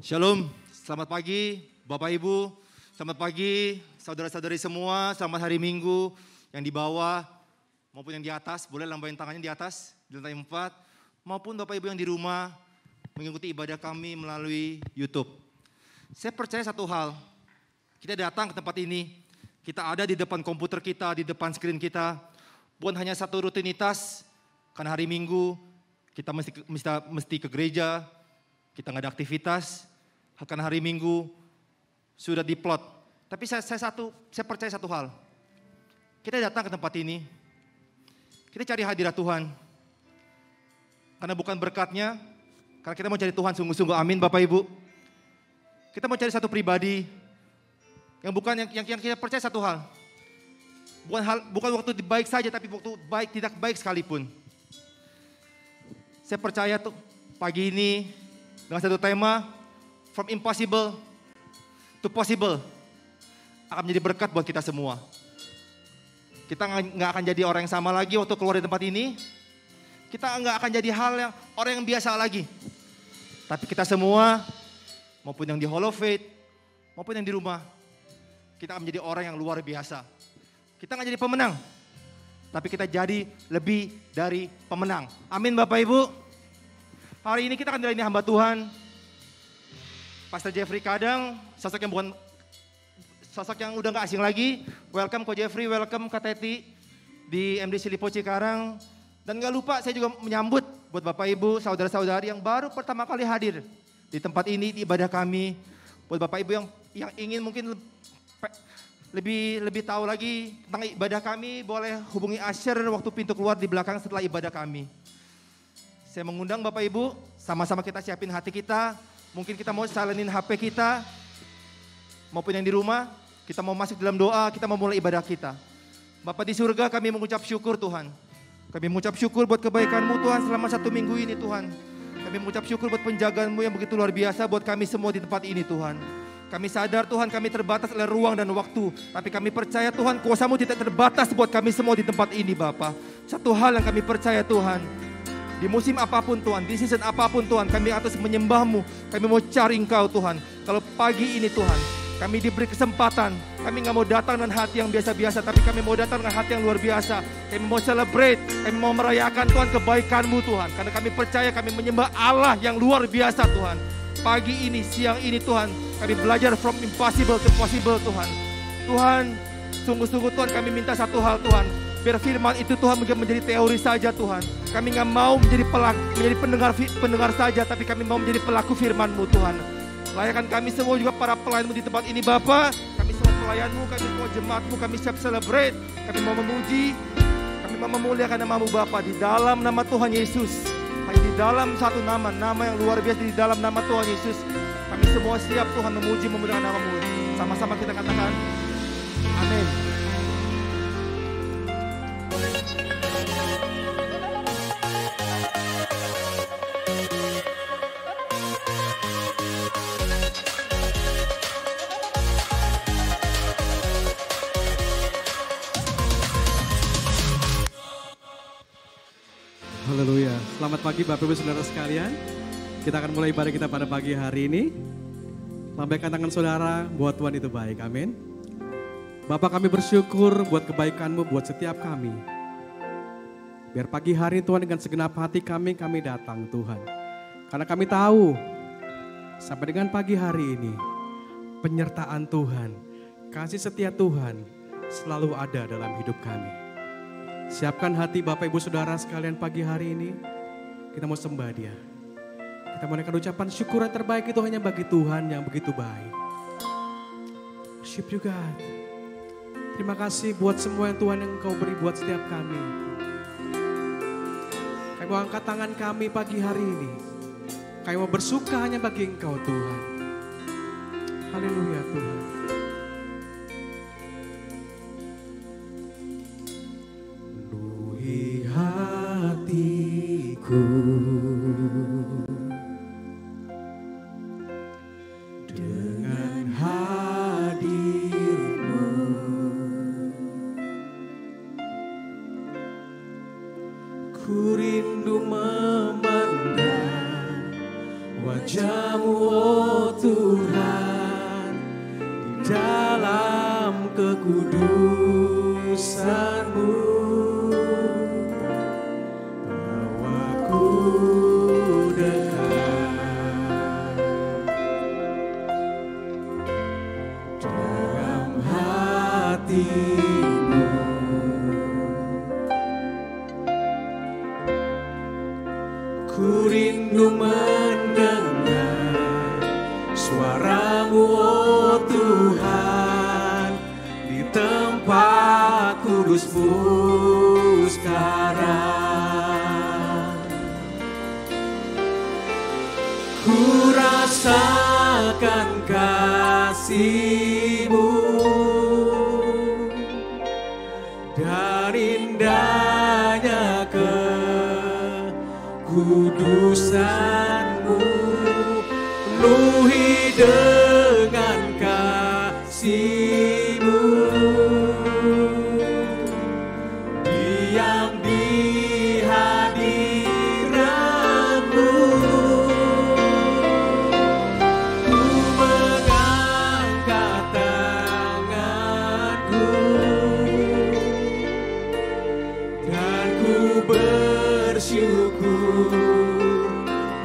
Shalom, selamat pagi Bapak Ibu, selamat pagi saudara-saudari semua, selamat hari Minggu yang di bawah maupun yang di atas, boleh lambain tangannya di atas, di lantai 4, maupun Bapak Ibu yang di rumah mengikuti ibadah kami melalui YouTube. Saya percaya satu hal, kita datang ke tempat ini, kita ada di depan komputer kita, di depan screen kita, bukan hanya satu rutinitas, karena hari Minggu kita mesti ke gereja, kita nggak ada aktivitas, karena hari Minggu sudah diplot. Tapi saya percaya satu hal. Kita datang ke tempat ini, kita cari hadirat Tuhan. Karena bukan berkatnya, karena kita mau cari Tuhan sungguh-sungguh, amin Bapak Ibu. Kita mau cari satu pribadi yang kita percaya satu hal. Bukan waktu baik saja, tapi waktu baik tidak baik sekalipun. Saya percaya tuh pagi ini dengan satu tema, from impossible to possible, akan menjadi berkat buat kita semua. Kita nggak akan jadi orang yang sama lagi waktu keluar dari tempat ini. Kita nggak akan jadi orang yang biasa lagi. Tapi kita semua, maupun yang di Hall of Faith, maupun yang di rumah, kita akan menjadi orang yang luar biasa. Kita nggak jadi pemenang, tapi kita jadi lebih dari pemenang. Amin Bapak Ibu. Hari ini kita akan dilayani hamba Tuhan, Pastor Jeffrey Kadang, sosok yang udah gak asing lagi. Welcome Ko Jeffrey, welcome Kak Teti di MDC Lipo Cikarang. Dan gak lupa saya juga menyambut buat Bapak Ibu, saudara-saudari yang baru pertama kali hadir di tempat ini, di ibadah kami. Buat Bapak Ibu yang ingin mungkin lebih tahu lagi tentang ibadah kami, boleh hubungi Asher waktu pintu keluar di belakang setelah ibadah kami. Saya mengundang Bapak Ibu, sama-sama kita siapin hati kita. Mungkin kita mau salenin HP kita, maupun yang di rumah, kita mau masuk dalam doa, kita mau mulai ibadah kita. Bapa di surga, kami mengucap syukur Tuhan. Kami mengucap syukur buat kebaikan-Mu Tuhan selama 1 minggu ini Tuhan. Kami mengucap syukur buat penjagaan-Mu yang begitu luar biasa buat kami semua di tempat ini Tuhan. Kami sadar Tuhan kami terbatas oleh ruang dan waktu. Tapi kami percaya Tuhan kuasa-Mu tidak terbatas buat kami semua di tempat ini Bapa. Satu hal yang kami percaya Tuhan. Di musim apapun Tuhan, di season apapun Tuhan, kami atas menyembah-Mu, kami mau cari Engkau Tuhan. Kalau pagi ini Tuhan, kami diberi kesempatan, kami gak mau datang dengan hati yang biasa-biasa, tapi kami mau datang dengan hati yang luar biasa. Kami mau celebrate, kami mau merayakan Tuhan kebaikan-Mu Tuhan. Karena kami percaya kami menyembah Allah yang luar biasa Tuhan. Pagi ini, siang ini Tuhan, kami belajar from impossible to possible Tuhan. Tuhan, sungguh-sungguh Tuhan kami minta satu hal Tuhan. Biar firman itu Tuhan menjadi teori saja Tuhan. Kami gak mau menjadi pendengar saja, tapi kami mau menjadi pelaku firman-Mu Tuhan. Layakan kami semua juga para pelayan-Mu di tempat ini Bapa. Kami semua pelayan-Mu, kami semua jemaat-Mu, kami siap celebrate. Kami mau memuji, kami mau memuliakan nama-Mu Bapa. Di dalam nama Tuhan Yesus. Hanya di dalam satu nama yang luar biasa, di dalam nama Tuhan Yesus. Kami semua siap Tuhan memuji, memuliakan nama-Mu. Sama-sama kita katakan, amin. Haleluya. Selamat pagi Bapak Ibu Saudara sekalian. Kita akan mulai ibadah kita pada pagi hari ini. Lambaikan tangan saudara, buat Tuhan itu baik. Amin. Bapak kami bersyukur buat kebaikan-Mu buat setiap kami. Biar pagi hari Tuhan dengan segenap hati kami datang Tuhan. Karena kami tahu sampai dengan pagi hari ini penyertaan Tuhan, kasih setia Tuhan selalu ada dalam hidup kami. Siapkan hati Bapak Ibu Saudara sekalian pagi hari ini. Kita mau sembah Dia. Kita mau naikkan ucapan syukur yang terbaik itu hanya bagi Tuhan yang begitu baik. Worship you God. Terima kasih buat semua yang Tuhan yang Engkau beri buat setiap kami. Kami mau angkat tangan kami pagi hari ini. Kami mau bersuka hanya bagi Engkau Tuhan. Haleluya Tuhan. Hatiku dengan hadir-Mu, ku rindu memandang wajah-Mu oh kekudusan-Mu, bawaku dekat dalam hati-Mu. Ku rindu mendengar suara-Mu, oh Tuhan, di tempat kudus-Mu sekarang. Ku rasakan kasih-Mu dan indahnya kekudusan-Mu, penuhi dengan kasih-Mu, diam di hadirat-Mu. Ku mengangkat tanganku dan ku bersyukur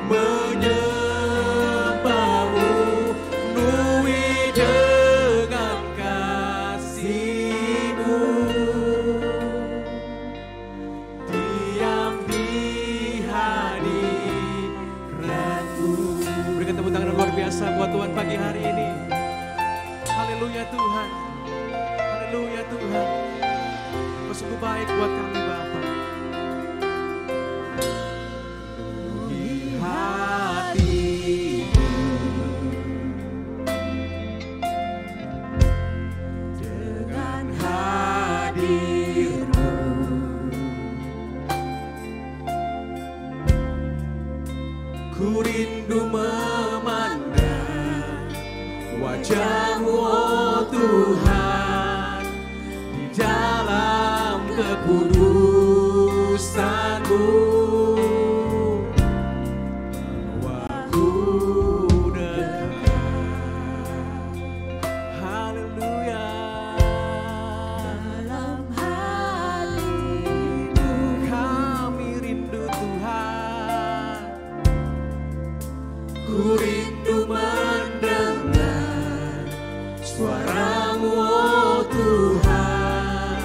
menyembah-Mu, penuhi dengan kasih-Mu, diam di hadirat-Mu. Berikan tepuk tangan yang luar biasa buat Tuhan pagi hari ini. Haleluya Tuhan. Haleluya Tuhan. Kau sungguh baik buat kami Bapa. Penuhi hati-Mu dengan hadir-Mu. Ku rindu memandang wajah-Mu, oh Tuhan, di dalam kekudusan-Mu, bawaku dekat. Haleluya. Dalam hati-Mu Kami rindu Tuhan, ku rindu mendengar suara-Mu, oh Tuhan,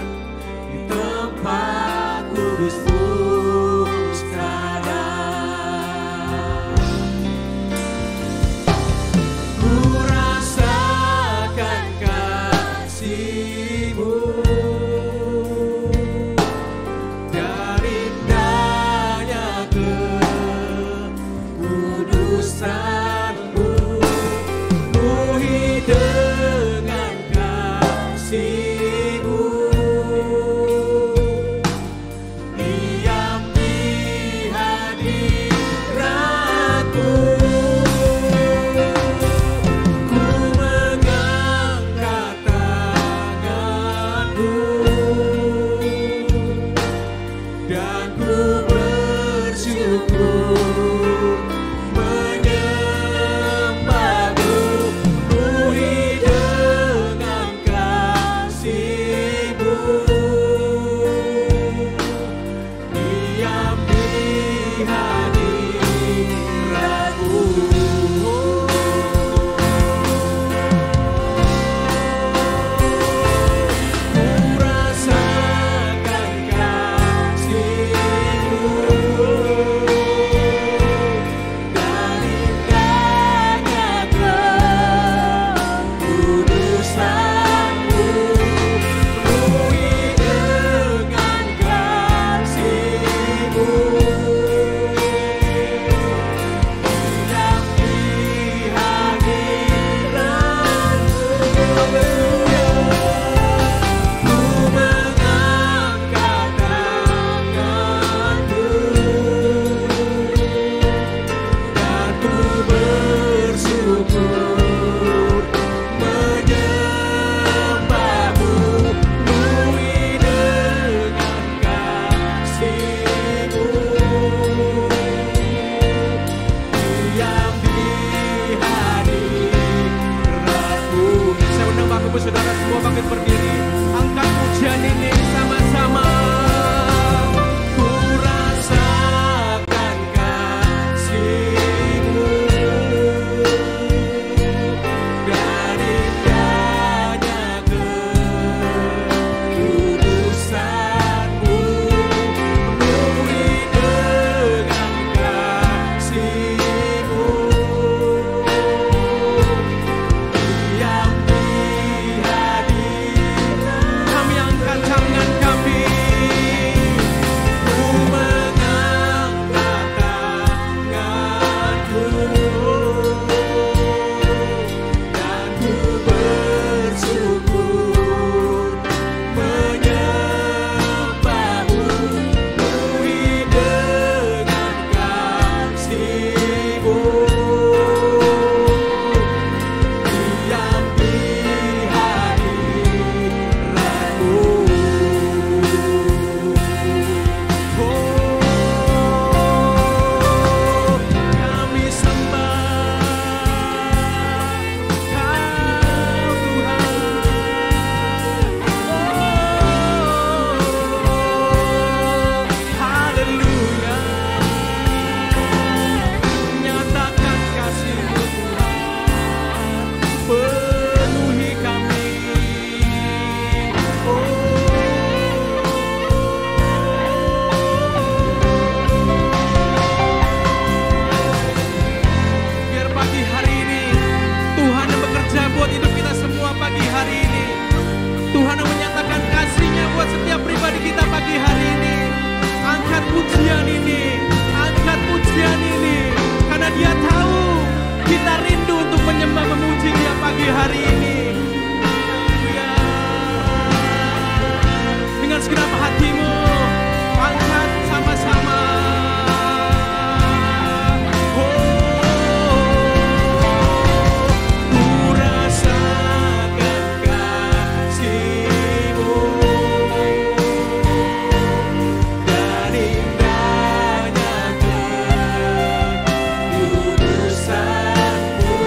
di tempat kudus-Mu sekarang. Ku rasakan kasih-Mu dan indahnya kekudusan-Mu, penuhi dengan kasih-Mu, diam di hadirat-Mu. Ku mengangkat tangan-Mu dan ku bersyukur menyembah-Mu, penuhi dengan kasih-Mu, diam di hadirat-Mu. Ku rasakan kasih-Mu dan indahnya kekudusan-Mu, penuhi dengan kasih-Mu, diam di hadirat-Mu. Haleluya. Ku mengangkat tangan-Mu dan ku bersyukur menyembah-Mu, penuhi dengan kasih-Mu, diam di hadirat-Mu. Saya undang Bapak Ibu Saudara semua bangkit berdiri. hari ini. Haleluya. Dengan segenap hatimu, angkat sama-sama. Ku rasakan kasih-Mu dan indahnya kedudusan-Mu.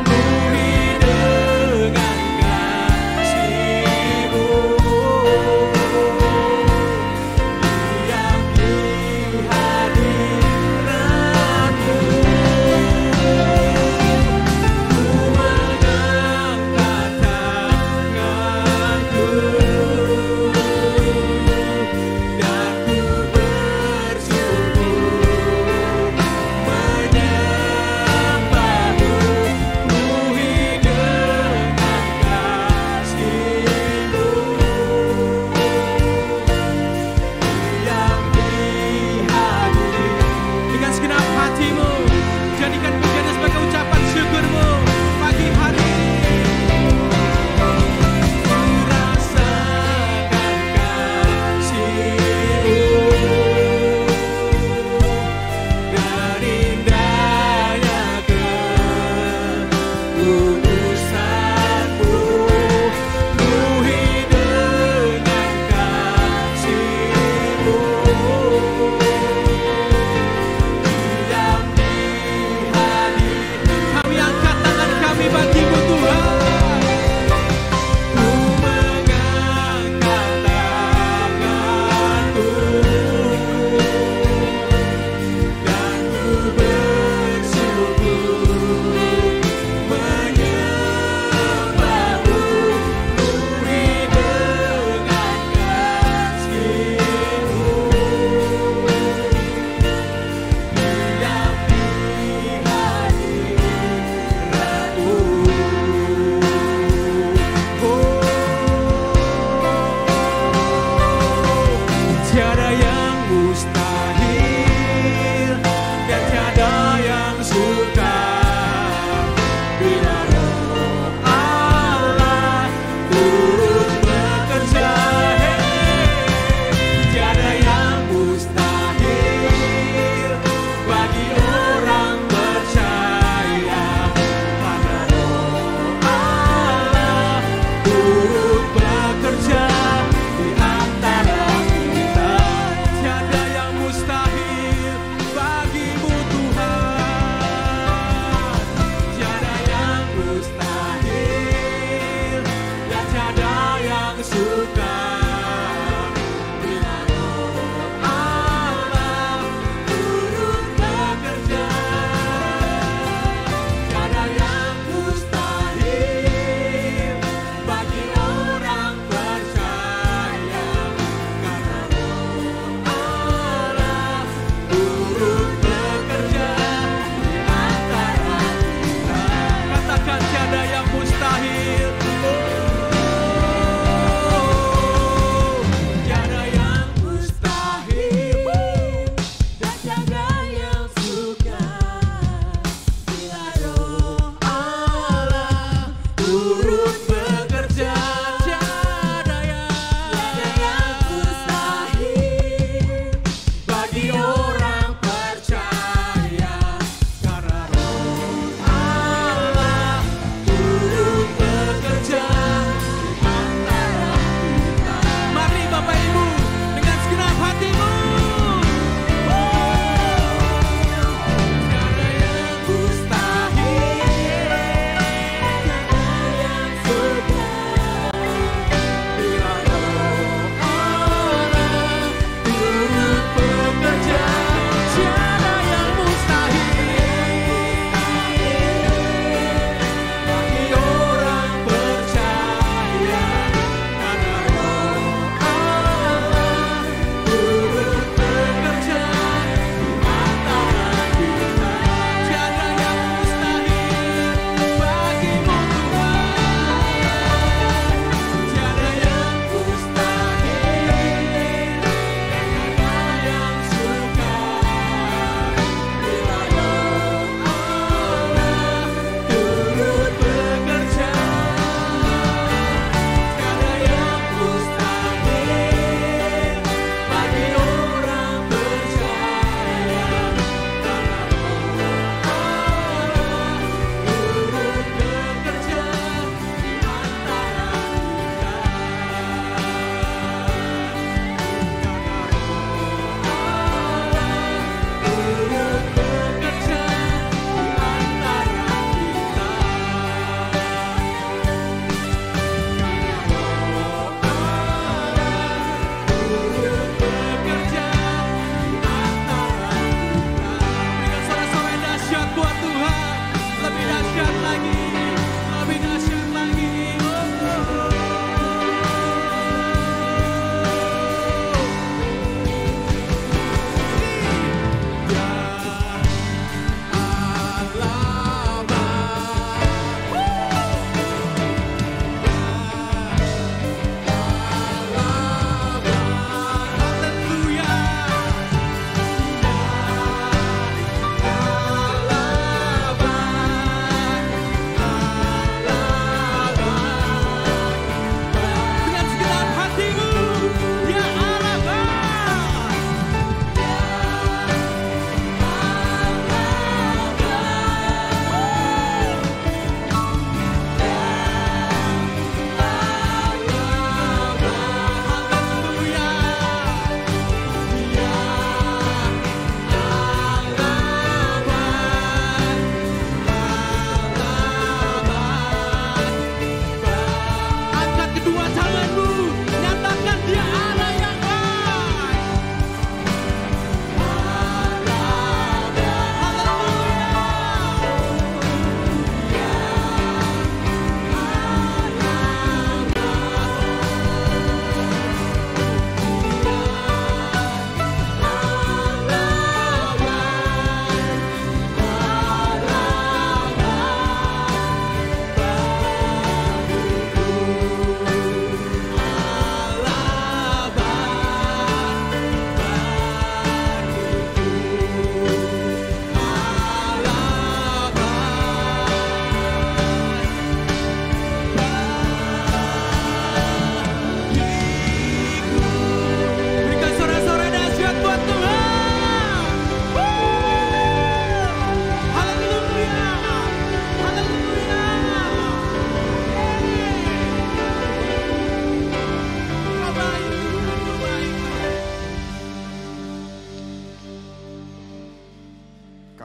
Ku hidup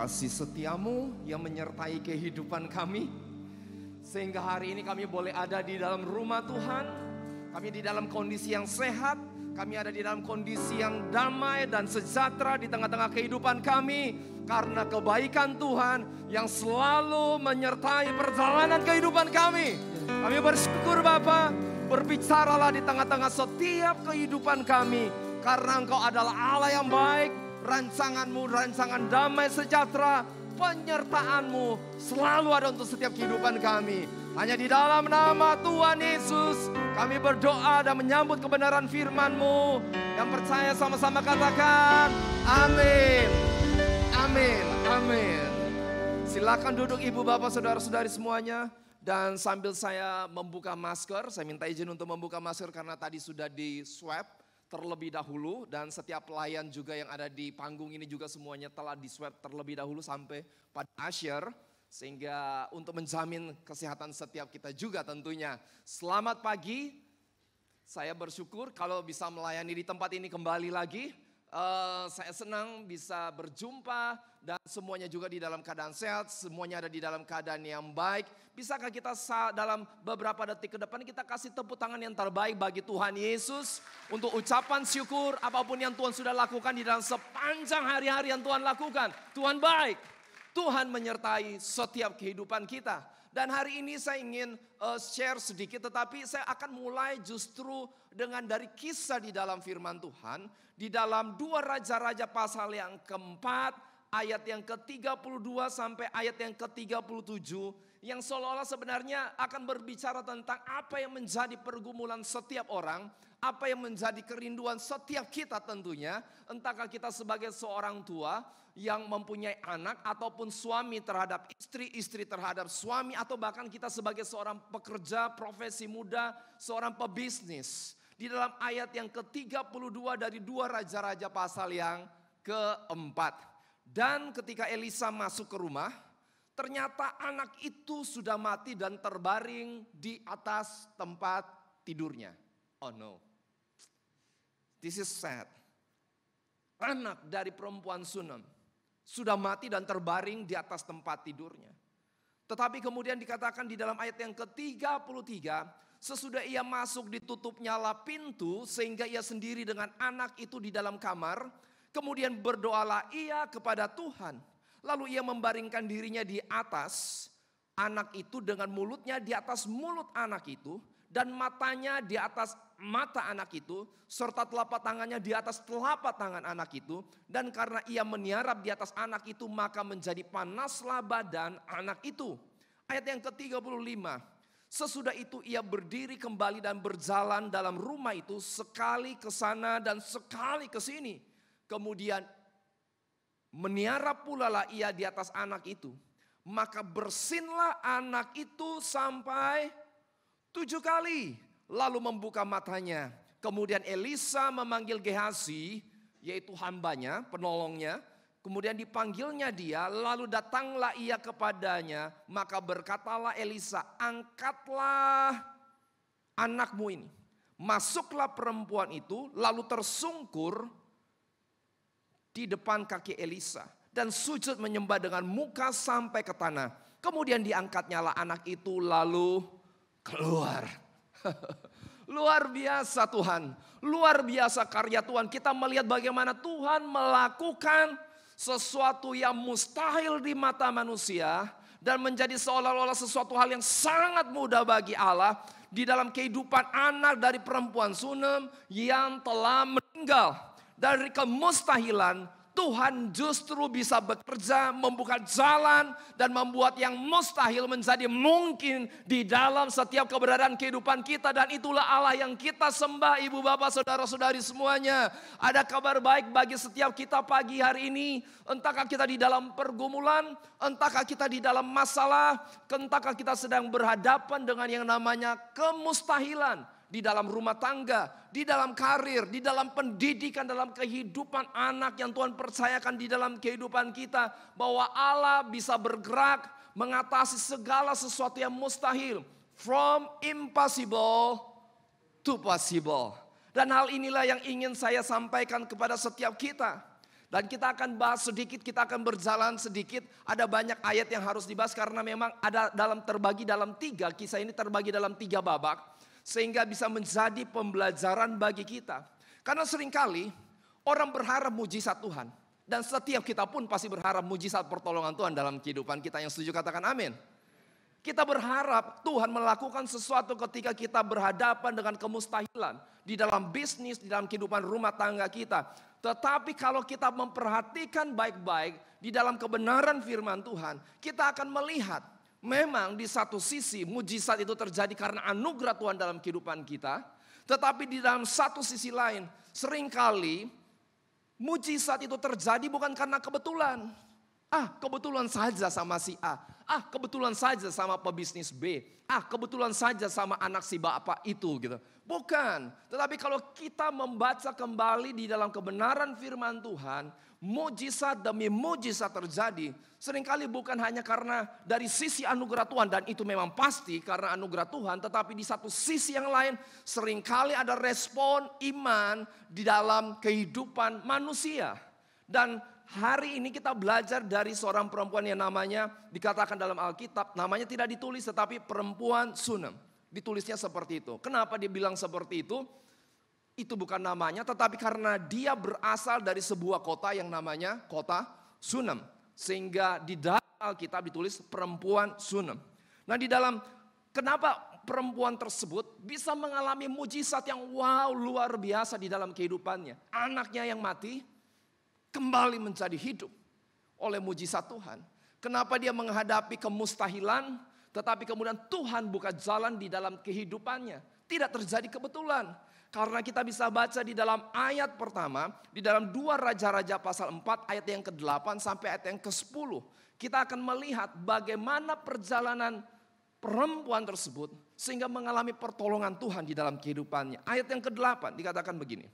kasih setiamu yang menyertai kehidupan kami. Sehingga hari ini kami boleh ada di dalam rumah Tuhan. Kami di dalam kondisi yang sehat. Kami ada di dalam kondisi yang damai dan sejahtera di tengah-tengah kehidupan kami. Karena kebaikan Tuhan yang selalu menyertai perjalanan kehidupan kami. Kami bersyukur Bapa, berbicaralah di tengah-tengah setiap kehidupan kami. Karena Engkau adalah Allah yang baik, rancangan-Mu, rancangan damai sejahtera, penyertaan-Mu selalu ada untuk setiap kehidupan kami. Hanya di dalam nama Tuhan Yesus kami berdoa dan menyambut kebenaran firman-Mu. Yang percaya sama-sama katakan amin. Amin, amin. Silakan duduk ibu bapak saudara-saudari semuanya. Dan sambil saya membuka masker, saya minta izin untuk membuka masker karena tadi sudah di swab terlebih dahulu. Dan setiap pelayan juga yang ada di panggung ini juga semuanya telah di swab terlebih dahulu sampai pada asyir. Sehingga untuk menjamin kesehatan setiap kita juga tentunya. Selamat pagi, saya bersyukur kalau bisa melayani di tempat ini kembali lagi. Saya senang bisa berjumpa dan semuanya juga di dalam keadaan sehat, semuanya ada di dalam keadaan yang baik. Bisakah kita dalam beberapa detik ke depan kita kasih tepuk tangan yang terbaik bagi Tuhan Yesus untuk ucapan syukur apapun yang Tuhan sudah lakukan di dalam sepanjang hari-hari yang Tuhan lakukan. Tuhan baik. Tuhan menyertai setiap kehidupan kita. Dan hari ini saya ingin share sedikit, tetapi saya akan mulai justru dengan dari kisah di dalam firman Tuhan. Di dalam 2 Raja-Raja pasal yang keempat, ayat yang ke-32 sampai ayat yang ke-37. Yang seolah-olah sebenarnya akan berbicara tentang apa yang menjadi pergumulan setiap orang. Apa yang menjadi kerinduan setiap kita tentunya. Entahkah kita sebagai seorang tua yang mempunyai anak ataupun suami terhadap istri, istri terhadap suami, atau bahkan kita sebagai seorang pekerja, profesi muda, seorang pebisnis. Di dalam ayat yang ke-32 dari 2 Raja-Raja pasal yang keempat. Dan ketika Elisa masuk ke rumah, ternyata anak itu sudah mati dan terbaring di atas tempat tidurnya. Oh no, this is sad. Anak dari perempuan Sunem sudah mati dan terbaring di atas tempat tidurnya. Tetapi kemudian dikatakan di dalam ayat yang ke-33, sesudah ia masuk ditutup nyala pintu sehingga ia sendiri dengan anak itu di dalam kamar. Kemudian berdoalah ia kepada Tuhan. Lalu ia membaringkan dirinya di atas anak itu dengan mulutnya di atas mulut anak itu. Dan matanya di atas mata anak itu, serta telapak tangannya di atas telapak tangan anak itu. Dan karena ia meniarap di atas anak itu, maka menjadi panaslah badan anak itu. Ayat yang ke-35, sesudah itu ia berdiri kembali dan berjalan dalam rumah itu, sekali ke sana dan sekali ke sini. Kemudian meniarap pula lah ia di atas anak itu. Maka bersinlah anak itu sampai 7 kali, lalu membuka matanya. Kemudian Elisa memanggil Gehazi, yaitu hambanya, penolongnya. Kemudian dipanggilnya dia, lalu datanglah ia kepadanya. Maka berkatalah Elisa, angkatlah anakmu ini. Masuklah perempuan itu, lalu tersungkur di depan kaki Elisa. Dan sujud menyembah dengan muka sampai ke tanah. Kemudian diangkatnya lah anak itu lalu keluar. Luar biasa Tuhan. Luar biasa karya Tuhan. Kita melihat bagaimana Tuhan melakukan sesuatu yang mustahil di mata manusia. Dan menjadi seolah-olah sesuatu hal yang sangat mudah bagi Allah. Di dalam kehidupan anak dari perempuan Sunem yang telah meninggal. Dari kemustahilan Tuhan justru bisa bekerja, membuka jalan dan membuat yang mustahil menjadi mungkin di dalam setiap keberadaan kehidupan kita. Dan itulah Allah yang kita sembah, ibu bapak saudara-saudari semuanya. Ada kabar baik bagi setiap kita pagi hari ini. Entahkah kita di dalam pergumulan, entahkah kita di dalam masalah, entahkah kita sedang berhadapan dengan yang namanya kemustahilan. Di dalam rumah tangga, di dalam karir, di dalam pendidikan, dalam kehidupan anak yang Tuhan percayakan di dalam kehidupan kita. Bahwa Allah bisa bergerak mengatasi segala sesuatu yang mustahil. From impossible to possible. Dan hal inilah yang ingin saya sampaikan kepada setiap kita. Dan kita akan bahas sedikit, kita akan berjalan sedikit. Ada banyak ayat yang harus dibahas karena memang ada terbagi dalam 3. Kisah ini terbagi dalam 3 babak. Sehingga bisa menjadi pembelajaran bagi kita. Karena seringkali orang berharap mujizat Tuhan. Dan setiap kita pun pasti berharap mujizat pertolongan Tuhan dalam kehidupan kita. Yang setuju katakan amin. Kita berharap Tuhan melakukan sesuatu ketika kita berhadapan dengan kemustahilan. Di dalam bisnis, di dalam kehidupan rumah tangga kita. Tetapi kalau kita memperhatikan baik-baik di dalam kebenaran firman Tuhan. Kita akan melihat memang di satu sisi mujizat itu terjadi karena anugerah Tuhan dalam kehidupan kita. Tetapi di dalam satu sisi lain seringkali mujizat itu terjadi bukan karena kebetulan. Kebetulan saja sama si A. Kebetulan saja sama pebisnis B. Kebetulan saja sama anak si bapak itu gitu. Bukan. Tetapi kalau kita membaca kembali di dalam kebenaran firman Tuhan, mujizat demi mujizat terjadi. Seringkali bukan hanya karena dari sisi anugerah Tuhan, dan itu memang pasti karena anugerah Tuhan. Tetapi di satu sisi yang lain seringkali ada respon iman di dalam kehidupan manusia. Dan hari ini kita belajar dari seorang perempuan yang namanya dikatakan dalam Alkitab, namanya tidak ditulis tetapi perempuan Sunem. Ditulisnya seperti itu. Kenapa dia bilang seperti itu? Itu bukan namanya tetapi karena dia berasal dari sebuah kota yang namanya kota Sunem. Sehingga di dalam Alkitab ditulis perempuan Sunem. Nah di dalam, kenapa perempuan tersebut bisa mengalami mujizat yang luar biasa di dalam kehidupannya. Anaknya yang mati kembali menjadi hidup oleh mujizat Tuhan. Kenapa dia menghadapi kemustahilan, tetapi kemudian Tuhan buka jalan di dalam kehidupannya. Tidak terjadi kebetulan. Karena kita bisa baca di dalam ayat pertama, di dalam 2 Raja-Raja pasal 4 ayat yang ke-8 sampai ayat yang ke-10. Kita akan melihat bagaimana perjalanan perempuan tersebut sehingga mengalami pertolongan Tuhan di dalam kehidupannya. Ayat yang ke-8 dikatakan begini.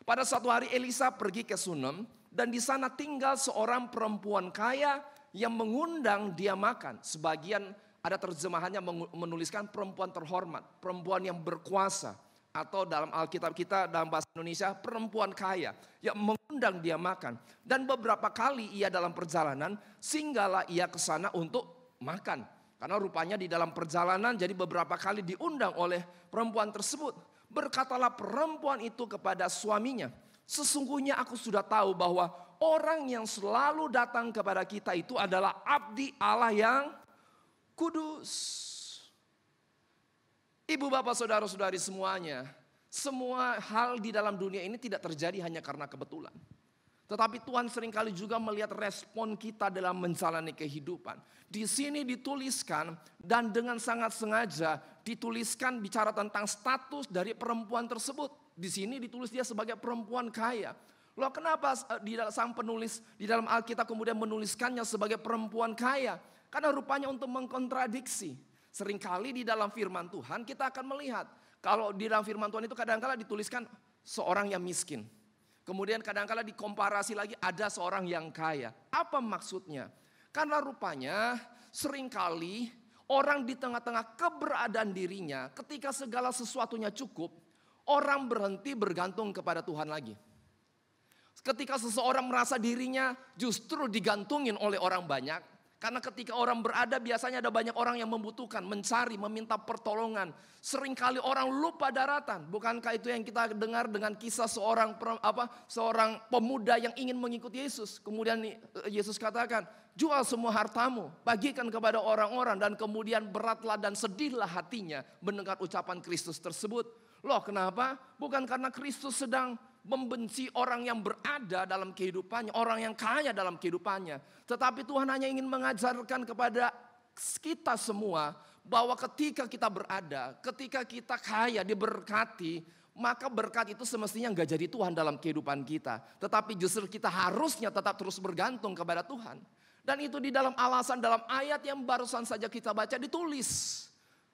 Pada suatu hari Elisa pergi ke Sunem dan di sana tinggal seorang perempuan kaya yang mengundang dia makan. Sebagian ada terjemahannya menuliskan perempuan terhormat, perempuan yang berkuasa. Atau dalam Alkitab kita dalam bahasa Indonesia perempuan kaya yang mengundang dia makan. Dan beberapa kali ia dalam perjalanan singgahlah ia ke sana untuk makan. Karena rupanya di dalam perjalanan jadi beberapa kali diundang oleh perempuan tersebut. Berkatalah perempuan itu kepada suaminya, sesungguhnya aku sudah tahu bahwa orang yang selalu datang kepada kita itu adalah abdi Allah yang kudus. Ibu bapak saudara-saudari semuanya, semua hal di dalam dunia ini tidak terjadi hanya karena kebetulan. Tetapi Tuhan seringkali juga melihat respon kita dalam menjalani kehidupan. Di sini dituliskan dan dengan sangat sengaja dituliskan bicara tentang status dari perempuan tersebut. Di sini ditulis dia sebagai perempuan kaya. Loh kenapa sang penulis di dalam Alkitab kemudian menuliskannya sebagai perempuan kaya? Karena rupanya untuk mengkontradiksi. Seringkali di dalam firman Tuhan kita akan melihat. Kalau di dalam firman Tuhan itu kadang-kala dituliskan seorang yang miskin. Kemudian kadang-kala dikomparasi lagi ada seorang yang kaya. Apa maksudnya? Karena rupanya seringkali orang di tengah-tengah keberadaan dirinya ketika segala sesuatunya cukup. Orang berhenti bergantung kepada Tuhan lagi. Ketika seseorang merasa dirinya justru digantungin oleh orang banyak. Karena ketika orang berada biasanya ada banyak orang yang membutuhkan, mencari, meminta pertolongan. Seringkali orang lupa daratan. Bukankah itu yang kita dengar dengan kisah seorang pemuda yang ingin mengikuti Yesus. Kemudian Yesus katakan, jual semua hartamu, bagikan kepada orang-orang. Dan kemudian beratlah dan sedihlah hatinya mendengar ucapan Kristus tersebut. Loh kenapa? Bukan karena Kristus sedang membenci orang yang berada dalam kehidupannya, orang yang kaya dalam kehidupannya. Tetapi Tuhan hanya ingin mengajarkan kepada kita semua bahwa ketika kita berada, ketika kita kaya, diberkati, maka berkat itu semestinya enggak jadi Tuhan dalam kehidupan kita. Tetapi justru kita harusnya tetap terus bergantung kepada Tuhan. Dan itu di dalam alasan dalam ayat yang barusan saja kita baca ditulis.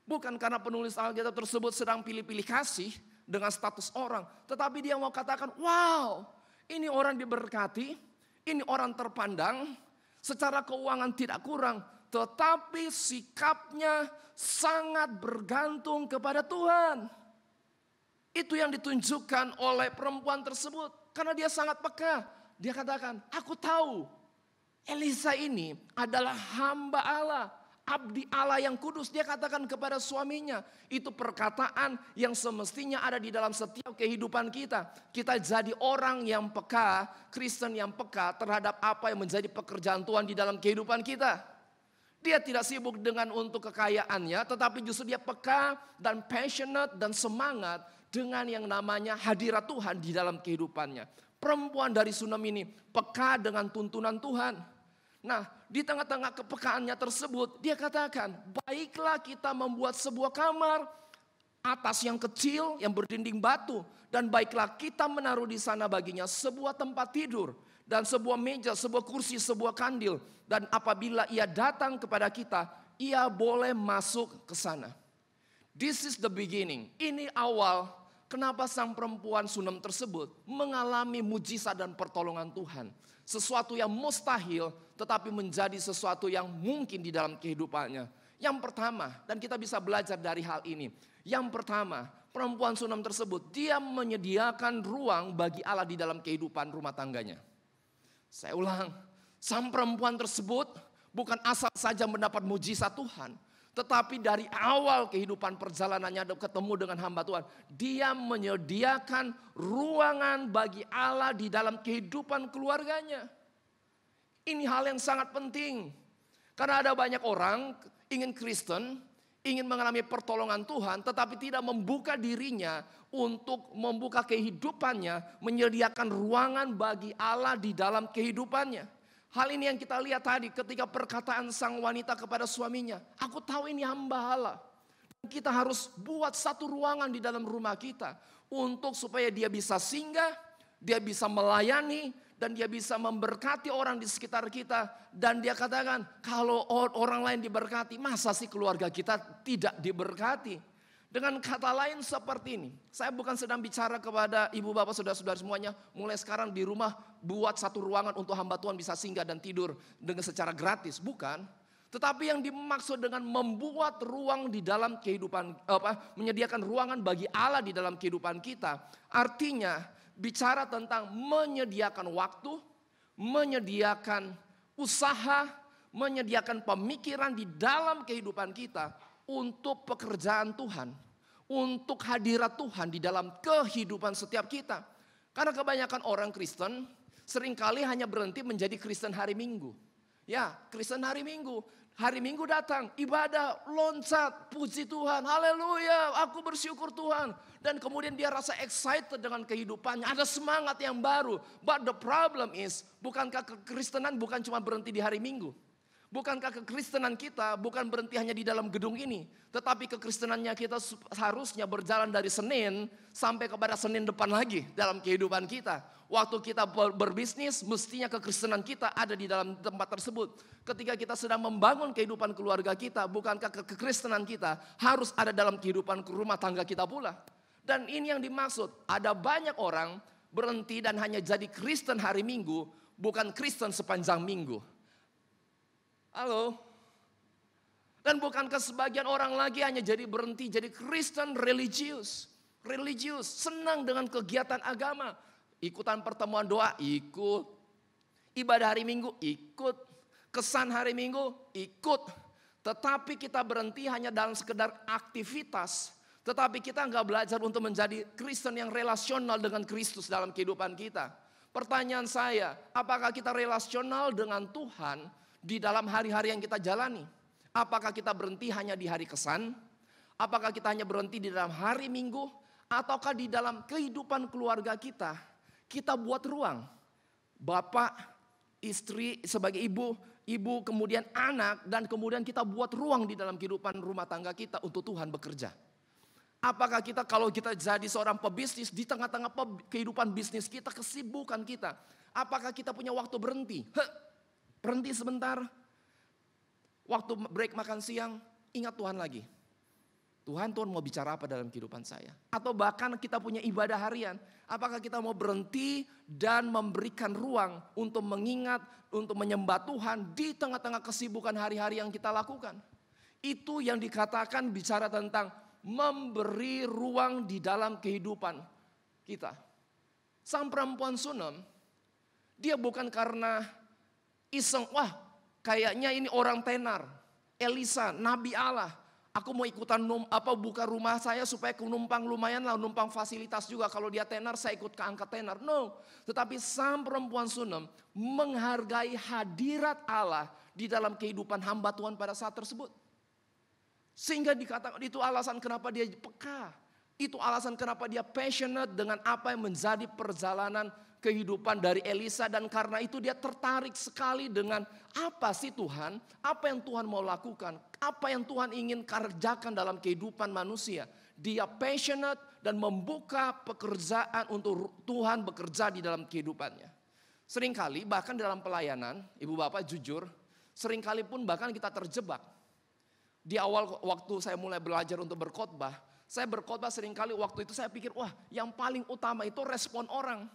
Bukan karena penulis Alkitab tersebut sedang pilih-pilih kasih dengan status orang. Tetapi dia mau katakan, wow, ini orang diberkati, ini orang terpandang, secara keuangan tidak kurang. Tetapi sikapnya sangat bergantung kepada Tuhan. Itu yang ditunjukkan oleh perempuan tersebut. Karena dia sangat peka. dia katakan, aku tahu Elisa ini adalah hamba Allah, abdi Allah yang kudus. Dia katakan kepada suaminya, itu perkataan yang semestinya ada di dalam setiap kehidupan kita. Kita jadi orang yang peka, Kristen yang peka terhadap apa yang menjadi pekerjaan Tuhan di dalam kehidupan kita. Dia tidak sibuk dengan untuk kekayaannya, tetapi justru dia peka dan passionate dan semangat dengan yang namanya hadirat Tuhan di dalam kehidupannya. Perempuan dari Sunem ini peka dengan tuntunan Tuhan. Nah, di tengah-tengah kepekaannya tersebut, dia katakan, baiklah kita membuat sebuah kamar atas yang kecil yang berdinding batu, dan baiklah kita menaruh di sana baginya sebuah tempat tidur dan sebuah meja, sebuah kursi, sebuah kandil, dan apabila ia datang kepada kita, ia boleh masuk ke sana. This is the beginning. Ini awal kenapa sang perempuan Sunem tersebut mengalami mujizat dan pertolongan Tuhan. Sesuatu yang mustahil tetapi menjadi sesuatu yang mungkin di dalam kehidupannya. Yang pertama, dan kita bisa belajar dari hal ini. Yang pertama, perempuan Sunem tersebut, dia menyediakan ruang bagi Allah di dalam kehidupan rumah tangganya. Saya ulang, sang perempuan tersebut bukan asal saja mendapat mujizat Tuhan. Tetapi dari awal kehidupan perjalanannya ketemu dengan hamba Tuhan, dia menyediakan ruangan bagi Allah di dalam kehidupan keluarganya. Ini hal yang sangat penting. Karena ada banyak orang ingin Kristen, ingin mengalami pertolongan Tuhan, tetapi tidak membuka dirinya untuk membuka kehidupannya, menyediakan ruangan bagi Allah di dalam kehidupannya. Hal ini yang kita lihat tadi ketika perkataan sang wanita kepada suaminya. Aku tahu ini hamba Allah. Kita harus buat satu ruangan di dalam rumah kita. Untuk supaya dia bisa singgah, dia bisa melayani, dan dia bisa memberkati orang di sekitar kita. Dan dia katakan, kalau orang lain diberkati, masa sih keluarga kita tidak diberkati? Dengan kata lain seperti ini, saya bukan sedang bicara kepada ibu bapak saudara-saudara semuanya, mulai sekarang di rumah buat satu ruangan untuk hamba Tuhan bisa singgah dan tidur dengan secara gratis, bukan. Tetapi yang dimaksud dengan membuat ruang di dalam kehidupan, menyediakan ruangan bagi Allah di dalam kehidupan kita, artinya bicara tentang menyediakan waktu, menyediakan usaha, menyediakan pemikiran di dalam kehidupan kita untuk pekerjaan Tuhan, untuk hadirat Tuhan di dalam kehidupan setiap kita. Karena kebanyakan orang Kristen seringkali hanya berhenti menjadi Kristen hari Minggu. Ya, Kristen hari Minggu. Hari Minggu datang, ibadah, loncat, puji Tuhan, haleluya, aku bersyukur Tuhan. Dan kemudian dia rasa excited dengan kehidupannya, ada semangat yang baru. But the problem is, bukankah kekristenan bukan cuma berhenti di hari Minggu? Bukankah kekristenan kita bukan berhenti hanya di dalam gedung ini, tetapi kekristenannya kita harusnya berjalan dari Senin sampai kepada Senin depan lagi dalam kehidupan kita. Waktu kita berbisnis, mestinya kekristenan kita ada di dalam tempat tersebut. Ketika kita sedang membangun kehidupan keluarga kita, bukankah kekristenan kita harus ada dalam kehidupan rumah tangga kita pula? Dan ini yang dimaksud, ada banyak orang berhenti dan hanya jadi Kristen hari Minggu, bukan Kristen sepanjang minggu. Halo. Dan bukankah sebagian orang lagi hanya jadi berhenti jadi Kristen religius. Religius, senang dengan kegiatan agama. Ikutan pertemuan doa, ikut. Ibadah hari Minggu, ikut. Kesan hari Minggu, ikut. Tetapi kita berhenti hanya dalam sekedar aktivitas. Tetapi kita nggak belajar untuk menjadi Kristen yang relasional dengan Kristus dalam kehidupan kita. Pertanyaan saya, apakah kita relasional dengan Tuhan di dalam hari-hari yang kita jalani? Apakah kita berhenti hanya di hari kesan? Apakah kita hanya berhenti di dalam hari Minggu? Ataukah di dalam kehidupan keluarga kita, kita buat ruang? Bapak, istri sebagai ibu, ibu kemudian anak, dan kemudian kita buat ruang di dalam kehidupan rumah tangga kita untuk Tuhan bekerja. Apakah kita kalau kita jadi seorang pebisnis, di tengah-tengah kehidupan bisnis kita, kesibukan kita, apakah kita punya waktu berhenti? Berhenti sebentar, waktu break makan siang, ingat Tuhan lagi. Tuhan mau bicara apa dalam kehidupan saya? Atau bahkan kita punya ibadah harian, apakah kita mau berhenti dan memberikan ruang untuk mengingat, untuk menyembah Tuhan di tengah-tengah kesibukan hari-hari yang kita lakukan? Itu yang dikatakan bicara tentang memberi ruang di dalam kehidupan kita. Sang perempuan Sunem, Dia bukan karena iseng, wah kayaknya ini orang tenar. Elisa, Nabi Allah. Aku mau ikutan buka rumah saya supaya aku numpang lumayan lah, numpang fasilitas juga. Kalau dia tenar, saya ikut ke angkat tenar. No, tetapi sang perempuan Sunem menghargai hadirat Allah di dalam kehidupan hamba Tuhan pada saat tersebut. Sehingga dikatakan itu alasan kenapa dia peka. Itu alasan kenapa dia passionate dengan apa yang menjadi perjalanan kehidupan dari Elisa. Dan karena itu dia tertarik sekali dengan apa sih Tuhan, apa yang Tuhan mau lakukan, apa yang Tuhan ingin kerjakan dalam kehidupan manusia. Dia passionate dan membuka pekerjaan untuk Tuhan bekerja di dalam kehidupannya. Seringkali bahkan dalam pelayanan, ibu bapak jujur, seringkali pun bahkan kita terjebak. Di awal waktu saya mulai belajar untuk berkhotbah, saya berkhotbah seringkali waktu itu saya pikir, wah yang paling utama itu respon orang.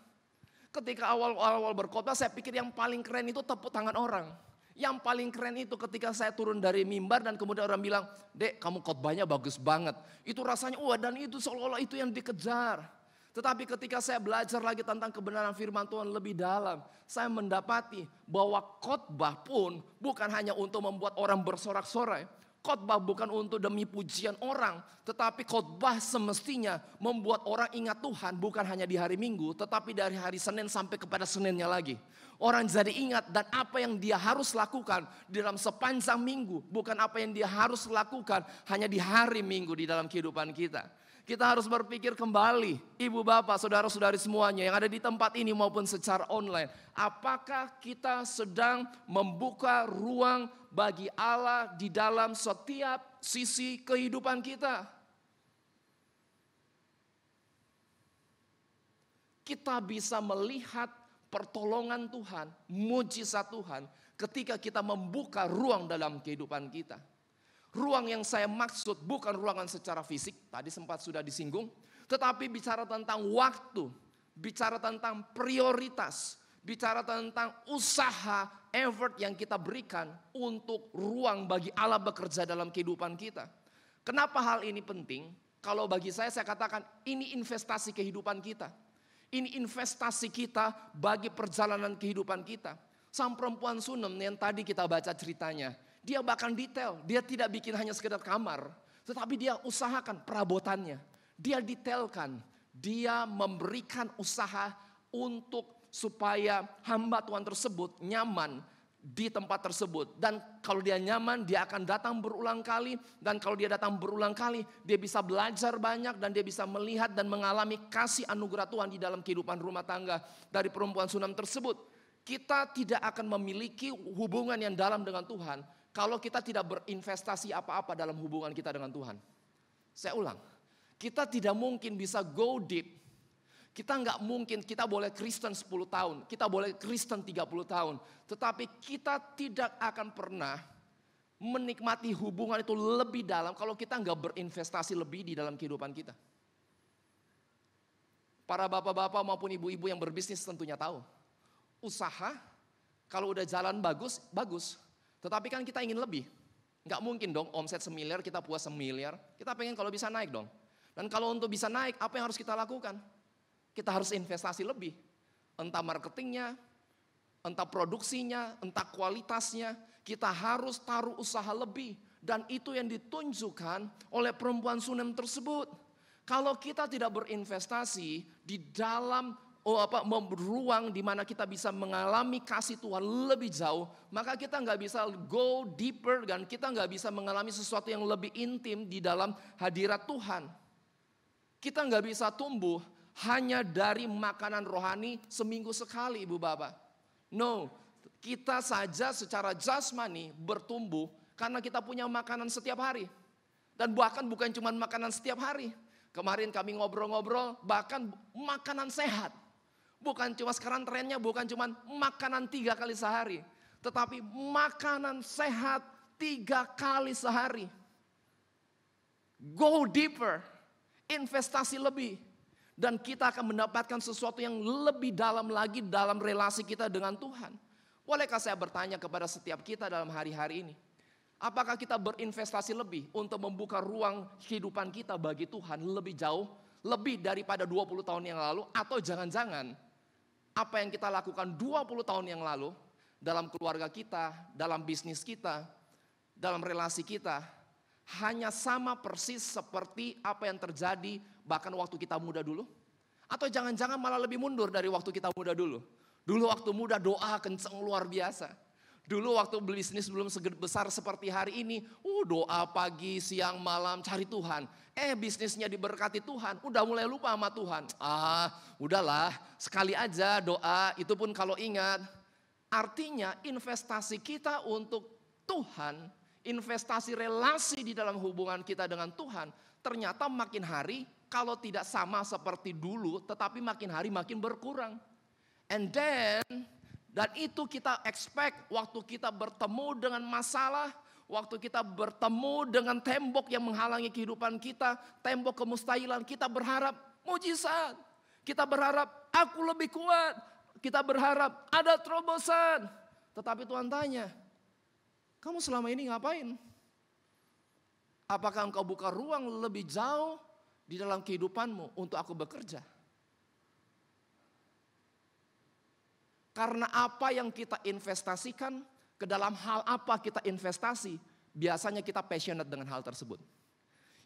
Ketika awal-awal berkhotbah saya pikir yang paling keren itu tepuk tangan orang. Yang paling keren itu ketika saya turun dari mimbar dan kemudian orang bilang, Dek kamu khotbahnya bagus banget. Itu rasanya wah dan itu seolah-olah itu yang dikejar. Tetapi ketika saya belajar lagi tentang kebenaran firman Tuhan lebih dalam, saya mendapati bahwa khotbah pun bukan hanya untuk membuat orang bersorak-sorai. Khotbah bukan untuk demi pujian orang, tetapi khotbah semestinya membuat orang ingat Tuhan bukan hanya di hari Minggu, tetapi dari hari Senin sampai kepada Seninnya lagi. Orang jadi ingat dan apa yang dia harus lakukan di dalam sepanjang minggu, bukan apa yang dia harus lakukan hanya di hari Minggu di dalam kehidupan kita. Kita harus berpikir kembali, ibu bapak, saudara-saudari semuanya yang ada di tempat ini maupun secara online. Apakah kita sedang membuka ruang bagi Allah di dalam setiap sisi kehidupan kita? Kita bisa melihat pertolongan Tuhan, mujizat Tuhan ketika kita membuka ruang dalam kehidupan kita. Ruang yang saya maksud bukan ruangan secara fisik, tadi sempat sudah disinggung. Tetapi bicara tentang waktu, bicara tentang prioritas, bicara tentang usaha, effort yang kita berikan untuk ruang bagi Allah bekerja dalam kehidupan kita. Kenapa hal ini penting? Kalau bagi saya katakan ini investasi kehidupan kita. Ini investasi kita bagi perjalanan kehidupan kita. Sang perempuan Sunem yang tadi kita baca ceritanya. Dia bahkan detail, dia tidak bikin hanya sekedar kamar. Tetapi dia usahakan perabotannya. Dia detailkan, dia memberikan usaha untuk supaya hamba Tuhan tersebut nyaman di tempat tersebut. Dan kalau dia nyaman, dia akan datang berulang kali. Dan kalau dia datang berulang kali, dia bisa belajar banyak dan dia bisa melihat dan mengalami kasih anugerah Tuhan di dalam kehidupan rumah tangga dari perempuan Sunem tersebut. Kita tidak akan memiliki hubungan yang dalam dengan Tuhan kalau kita tidak berinvestasi apa-apa dalam hubungan kita dengan Tuhan. Saya ulang, kita tidak mungkin bisa go deep. Kita nggak mungkin, kita boleh Kristen 10 tahun, kita boleh Kristen 30 tahun. Tetapi kita tidak akan pernah menikmati hubungan itu lebih dalam kalau kita nggak berinvestasi lebih di dalam kehidupan kita. Para bapak-bapak maupun ibu-ibu yang berbisnis tentunya tahu. Usaha, kalau udah jalan bagus, bagus. Tetapi kan kita ingin lebih. Nggak mungkin dong omset 1 miliar kita puas 1 miliar. Kita pengen kalau bisa naik dong. Dan kalau untuk bisa naik apa yang harus kita lakukan? Kita harus investasi lebih. Entah marketingnya, entah produksinya, entah kualitasnya. Kita harus taruh usaha lebih. Dan itu yang ditunjukkan oleh perempuan Sunem tersebut. Kalau kita tidak berinvestasi di dalam ruang di mana kita bisa mengalami kasih Tuhan lebih jauh, maka kita nggak bisa go deeper dan kita nggak bisa mengalami sesuatu yang lebih intim di dalam hadirat Tuhan. Kita nggak bisa tumbuh hanya dari makanan rohani seminggu sekali, ibu bapak. No, kita saja secara jasmani bertumbuh karena kita punya makanan setiap hari. Dan bahkan bukan cuma makanan setiap hari. Kemarin kami ngobrol-ngobrol bahkan makanan sehat. Bukan cuma sekarang trennya bukan cuma makanan 3 kali sehari. Tetapi makanan sehat 3 kali sehari. Go deeper. Investasi lebih. Dan kita akan mendapatkan sesuatu yang lebih dalam lagi dalam relasi kita dengan Tuhan. Bolehkah saya bertanya kepada setiap kita dalam hari-hari ini? Apakah kita berinvestasi lebih untuk membuka ruang kehidupan kita bagi Tuhan lebih jauh? Lebih daripada 20 tahun yang lalu? Atau jangan-jangan apa yang kita lakukan 20 tahun yang lalu dalam keluarga kita, dalam bisnis kita, dalam relasi kita, hanya sama persis seperti apa yang terjadi bahkan waktu kita muda dulu? Atau jangan-jangan malah lebih mundur dari waktu kita muda dulu? Dulu waktu muda doa kenceng luar biasa. Dulu waktu bisnis belum besar seperti hari ini, doa pagi, siang, malam cari Tuhan. Bisnisnya diberkati Tuhan, udah mulai lupa sama Tuhan. Udahlah, sekali aja doa, itu pun kalau ingat. Artinya investasi kita untuk Tuhan, investasi relasi di dalam hubungan kita dengan Tuhan, ternyata makin hari kalau tidak sama seperti dulu, tetapi makin hari makin berkurang. And then, dan itu kita expect waktu kita bertemu dengan masalah, waktu kita bertemu dengan tembok yang menghalangi kehidupan kita, tembok kemustahilan, kita berharap mujizat. Kita berharap aku lebih kuat. Kita berharap ada terobosan. Tetapi Tuhan tanya, kamu selama ini ngapain? Apakah engkau buka ruang lebih jauh di dalam kehidupanmu untuk aku bekerja? Karena apa yang kita investasikan, ke dalam hal apa kita investasi, biasanya kita passionate dengan hal tersebut.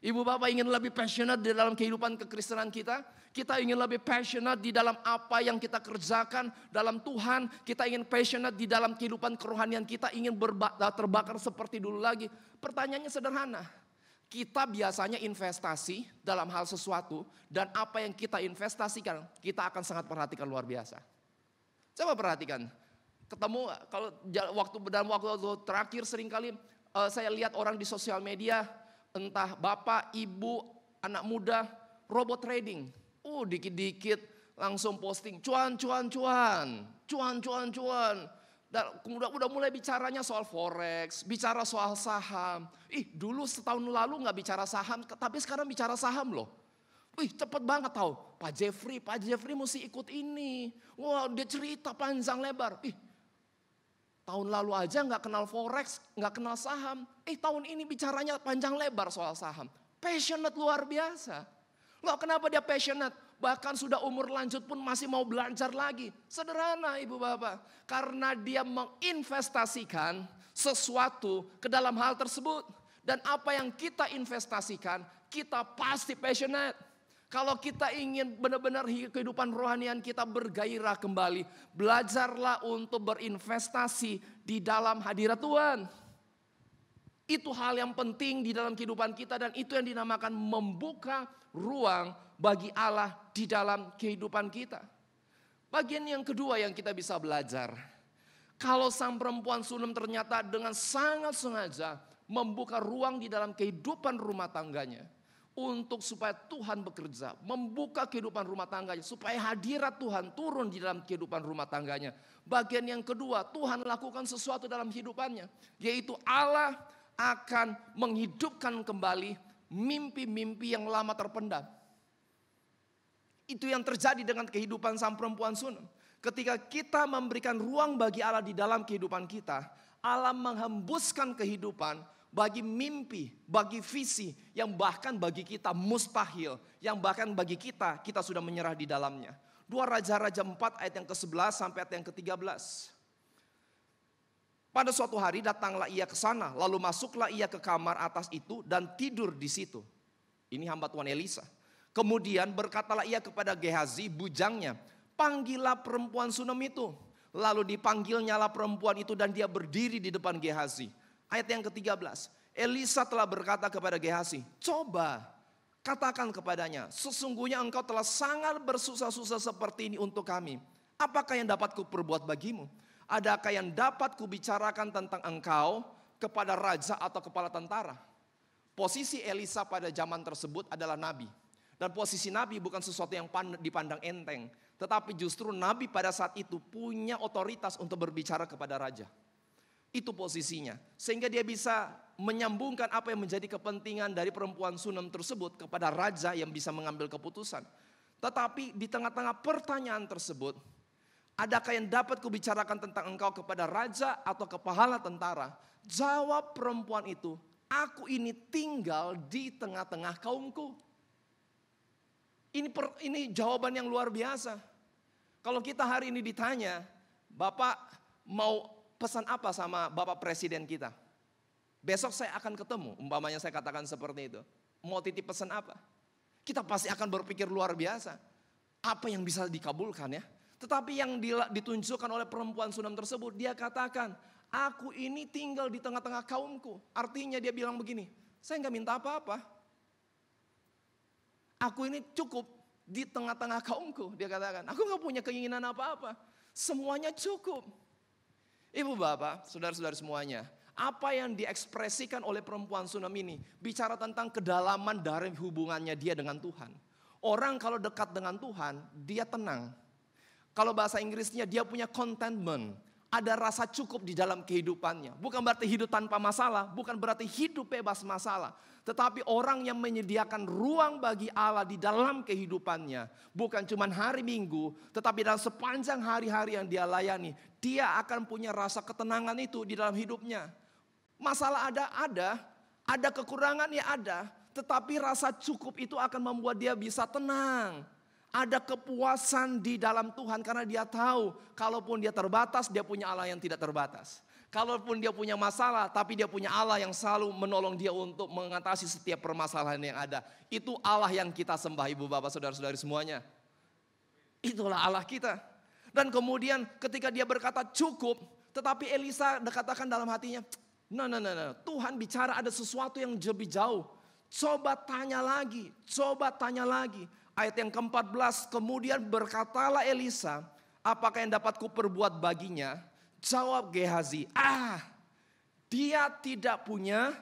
Ibu bapak ingin lebih passionate di dalam kehidupan kekristenan kita. Kita ingin lebih passionate di dalam apa yang kita kerjakan dalam Tuhan. Kita ingin passionate di dalam kehidupan kerohanian kita. Ingin terbakar seperti dulu lagi. Pertanyaannya sederhana. Kita biasanya investasi dalam hal sesuatu. Dan apa yang kita investasikan, kita akan sangat perhatikan luar biasa. Coba perhatikan, ketemu kalau dalam waktu terakhir seringkali saya lihat orang di sosial media, entah bapak, ibu, anak muda, robot trading. Dikit-dikit langsung posting, cuan. Dan kemudian udah mulai bicaranya soal forex, bicara soal saham. Dulu setahun lalu nggak bicara saham, tapi sekarang bicara saham loh. Cepet banget tahu. Pak Jeffrey mesti ikut ini. Wah, dia cerita panjang lebar. Tahun lalu aja nggak kenal forex, nggak kenal saham. Tahun ini bicaranya panjang lebar soal saham. Passionate luar biasa. Loh, kenapa dia passionate? Bahkan sudah umur lanjut pun masih mau belajar lagi. Sederhana ibu bapak. Karena dia menginvestasikan sesuatu ke dalam hal tersebut. Dan apa yang kita investasikan, kita pasti passionate. Kalau kita ingin benar-benar kehidupan rohanian kita bergairah kembali, belajarlah untuk berinvestasi di dalam hadirat Tuhan. Itu hal yang penting di dalam kehidupan kita dan itu yang dinamakan membuka ruang bagi Allah di dalam kehidupan kita. Bagian yang kedua yang kita bisa belajar. Kalau sang perempuan Sunem ternyata dengan sangat sengaja membuka ruang di dalam kehidupan rumah tangganya. Untuk supaya Tuhan bekerja, membuka kehidupan rumah tangganya, supaya hadirat Tuhan turun di dalam kehidupan rumah tangganya. Bagian yang kedua, Tuhan lakukan sesuatu dalam kehidupannya, yaitu Allah akan menghidupkan kembali mimpi-mimpi yang lama terpendam. Itu yang terjadi dengan kehidupan sang perempuan Sunem. Ketika kita memberikan ruang bagi Allah di dalam kehidupan kita, Allah menghembuskan kehidupan bagi mimpi, bagi visi yang bahkan bagi kita mustahil, yang bahkan bagi kita sudah menyerah di dalamnya. 2 Raja-Raja 4 ayat yang ke-11 sampai ayat yang ke-13. Pada suatu hari datanglah ia ke sana, lalu masuklah ia ke kamar atas itu dan tidur di situ. Ini hamba Tuhan Elisa. Kemudian berkatalah ia kepada Gehazi, bujangnya, panggillah perempuan Sunem itu. Lalu dipanggilnyalah perempuan itu dan dia berdiri di depan Gehazi. Ayat yang ke-13, Elisa telah berkata kepada Gehazi, coba katakan kepadanya, sesungguhnya engkau telah sangat bersusah-susah seperti ini untuk kami. Apakah yang dapat kuperbuat bagimu? Adakah yang dapat kubicarakan tentang engkau kepada raja atau kepala tentara? Posisi Elisa pada zaman tersebut adalah nabi. Dan posisi nabi bukan sesuatu yang dipandang enteng. Tetapi justru nabi pada saat itu punya otoritas untuk berbicara kepada raja. Itu posisinya. Sehingga dia bisa menyambungkan apa yang menjadi kepentingan dari perempuan Sunem tersebut kepada raja yang bisa mengambil keputusan. Tetapi di tengah-tengah pertanyaan tersebut, adakah yang dapat kubicarakan tentang engkau kepada raja atau kepala tentara? Jawab perempuan itu, aku ini tinggal di tengah-tengah kaumku. Ini jawaban yang luar biasa. Kalau kita hari ini ditanya, Bapak mau pesan apa sama Bapak Presiden kita? Besok saya akan ketemu, umpamanya saya katakan seperti itu. Mau titip pesan apa? Kita pasti akan berpikir luar biasa. Apa yang bisa dikabulkan ya? Tetapi yang ditunjukkan oleh perempuan Sunam tersebut, dia katakan, aku ini tinggal di tengah-tengah kaumku. Artinya dia bilang begini, saya nggak minta apa-apa. Aku ini cukup di tengah-tengah kaumku, dia katakan. Aku nggak punya keinginan apa-apa. Semuanya cukup. Ibu bapak, saudara-saudara semuanya. Apa yang diekspresikan oleh perempuan Sunam ini bicara tentang kedalaman dari hubungannya dia dengan Tuhan. Orang kalau dekat dengan Tuhan, dia tenang. Kalau bahasa Inggrisnya dia punya contentment. Ada rasa cukup di dalam kehidupannya. Bukan berarti hidup tanpa masalah, bukan berarti hidup bebas masalah. Tetapi orang yang menyediakan ruang bagi Allah di dalam kehidupannya. Bukan cuma hari Minggu, tetapi dalam sepanjang hari-hari yang dia layani. Dia akan punya rasa ketenangan itu di dalam hidupnya. Masalah ada kekurangan ya ada. Tetapi rasa cukup itu akan membuat dia bisa tenang. Ada kepuasan di dalam Tuhan karena dia tahu kalaupun dia terbatas, dia punya Allah yang tidak terbatas. Kalaupun dia punya masalah, tapi dia punya Allah yang selalu menolong dia untuk mengatasi setiap permasalahan yang ada. Itu Allah yang kita sembah, ibu bapak saudara-saudari semuanya. Itulah Allah kita. Dan kemudian ketika dia berkata cukup, tetapi Elisa katakan dalam hatinya, no, Tuhan bicara ada sesuatu yang lebih jauh. Coba tanya lagi. Ayat yang ke-14, kemudian berkatalah Elisa, apakah yang dapat kuperbuat baginya? Jawab Gehazi, dia tidak punya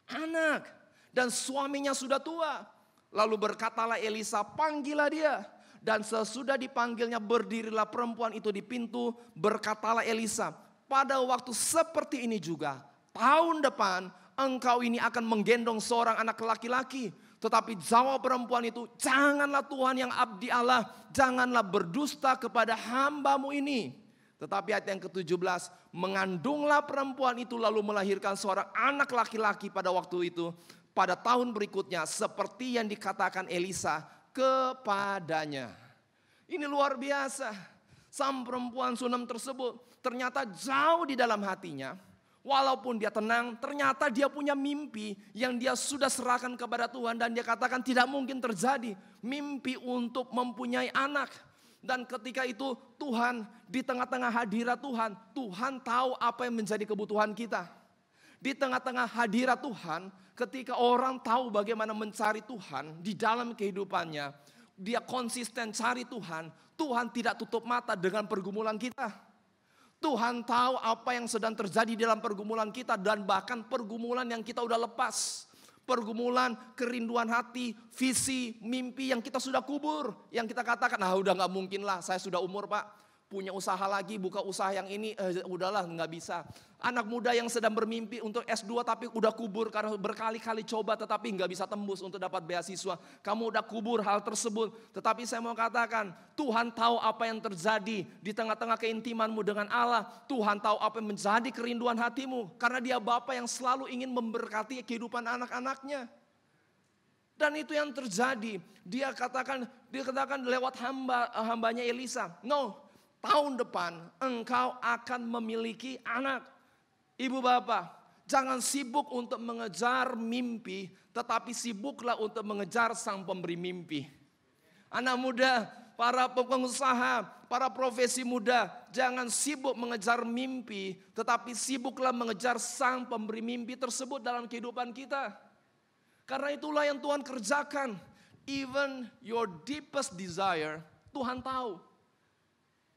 anak dan suaminya sudah tua. Lalu berkatalah Elisa, panggillah dia. Dan sesudah dipanggilnya berdirilah perempuan itu di pintu, berkatalah Elisa, pada waktu seperti ini juga, tahun depan engkau ini akan menggendong seorang anak laki-laki. Tetapi jawab perempuan itu, janganlah Tuhan yang abdi Allah, janganlah berdusta kepada hambamu ini. Tetapi ayat yang ke-17, mengandunglah perempuan itu lalu melahirkan seorang anak laki-laki pada waktu itu. Pada tahun berikutnya seperti yang dikatakan Elisa kepadanya. Ini luar biasa. Sang perempuan Sunam tersebut ternyata jauh di dalam hatinya. Walaupun dia tenang, ternyata dia punya mimpi yang dia sudah serahkan kepada Tuhan. Dan dia katakan tidak mungkin terjadi mimpi untuk mempunyai anak. Dan ketika itu Tuhan di tengah-tengah hadirat Tuhan, Tuhan tahu apa yang menjadi kebutuhan kita. Di tengah-tengah hadirat Tuhan, ketika orang tahu bagaimana mencari Tuhan di dalam kehidupannya, dia konsisten cari Tuhan, Tuhan tidak tutup mata dengan pergumulan kita. Tuhan tahu apa yang sedang terjadi dalam pergumulan kita dan bahkan pergumulan yang kita udah lepas. Pergumulan, kerinduan hati, visi, mimpi yang kita sudah kubur. Yang kita katakan, udah gak mungkin lah, saya sudah umur pak. Punya usaha lagi, buka usaha yang ini, udahlah gak bisa. Anak muda yang sedang bermimpi untuk S2 tapi udah kubur karena berkali-kali coba tetapi gak bisa tembus untuk dapat beasiswa. Kamu udah kubur hal tersebut. Tetapi saya mau katakan, Tuhan tahu apa yang terjadi di tengah-tengah keintimanmu dengan Allah. Tuhan tahu apa yang menjadi kerinduan hatimu. Karena dia Bapa yang selalu ingin memberkati kehidupan anak-anaknya. Dan itu yang terjadi. Dia katakan lewat hambanya Elisa. No, tahun depan engkau akan memiliki anak. Ibu bapak, jangan sibuk untuk mengejar mimpi, tetapi sibuklah untuk mengejar sang pemberi mimpi. Anak muda, para pengusaha, para profesi muda, jangan sibuk mengejar mimpi, tetapi sibuklah mengejar sang pemberi mimpi tersebut dalam kehidupan kita. Karena itulah yang Tuhan kerjakan. Even your deepest desire, Tuhan tahu.